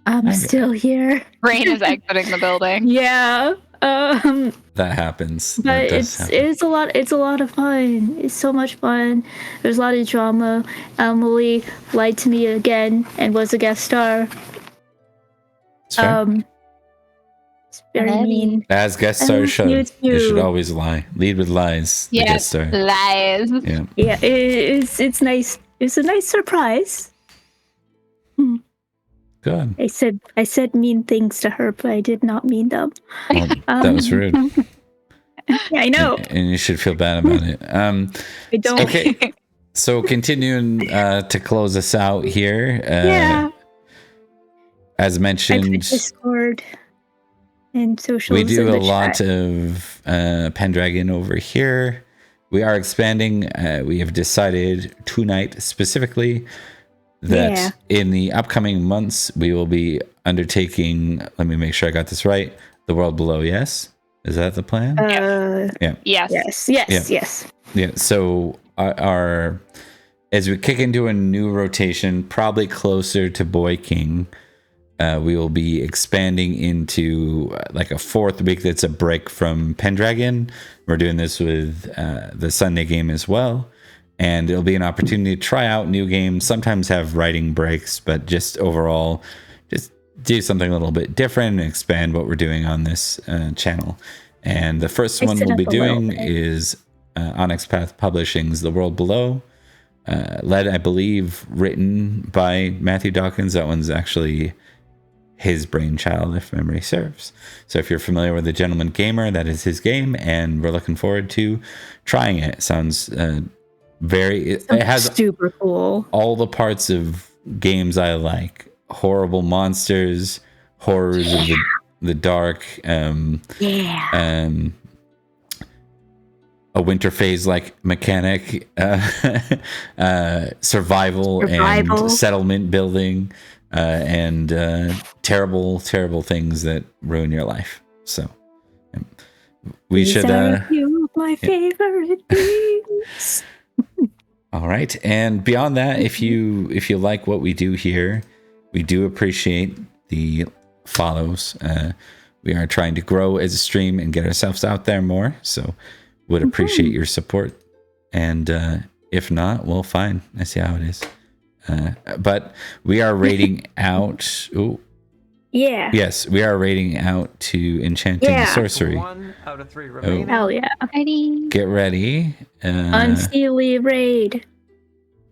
S2: I'm still here.
S3: Brain is exiting the building.
S2: Yeah.
S1: That happens.
S2: But
S1: That does happen.
S2: it's a lot of fun. It's so much fun. There's a lot of drama. Emily lied to me again and was a guest star.
S1: It's fair.
S2: It's very mean.
S1: As guest stars should.
S2: You
S1: You
S2: too.
S1: should always lie. Lead with lies. The guest
S3: Yes,
S1: star.
S3: lies.
S1: Yeah.
S2: Yeah, it's nice. It's a nice surprise.
S1: Good.
S2: I said mean things to her, but I did not mean them.
S1: Well, that was rude.
S2: Yeah, I know.
S1: And you should feel bad about it.
S2: I don't.
S1: Okay. So continuing to close us out here.
S2: Yeah.
S1: As
S2: I put
S1: mentioned,
S2: Discord and socials.
S1: we do
S2: in
S1: a
S2: the
S1: lot
S2: chat.
S1: of Pendragon over here. We are expanding. We have decided tonight specifically that in the upcoming months we will be undertaking. Let me make sure I got this right. The World Below. Yes, is that the plan?
S3: Yes.
S2: Yes.
S1: Yeah. So our as we kick into a new rotation, probably closer to Boy King. We will be expanding into like a fourth week that's a break from Pendragon. We're doing this with the Sunday game as well. And it'll be an opportunity to try out new games, sometimes have writing breaks, but just overall, just do something a little bit different and expand what we're doing on this channel. And the first one we'll be doing is Onyx Path Publishing's The World Below. Led, I believe, written by Matthew Dawkins. That one's actually his brainchild, if memory serves. So if you're familiar with The Gentleman Gamer, that is his game, and we're looking forward to trying it. It sounds it has
S2: super cool.
S1: all the parts of games I like. Horrible monsters, horrors of the dark, a winter phase like mechanic, survival and settlement building, and terrible things that ruin your life. So we should
S2: my favorite things.
S1: All right, and beyond that, if you like what we do here, we do appreciate the follows. We are trying to grow as a stream and get ourselves out there more, so would appreciate your support. And if not, well, fine. I see how it is. But we are rating out. Ooh,
S2: yeah.
S1: Yes, we are rating out to Enchanting Sorcery.
S4: 1 out of 3 remaining.
S2: Hell yeah.
S1: Get ready.
S2: Unseelie raid.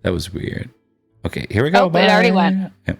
S1: That was weird. Okay, here we go.
S3: Oh, it already went.
S1: Yep.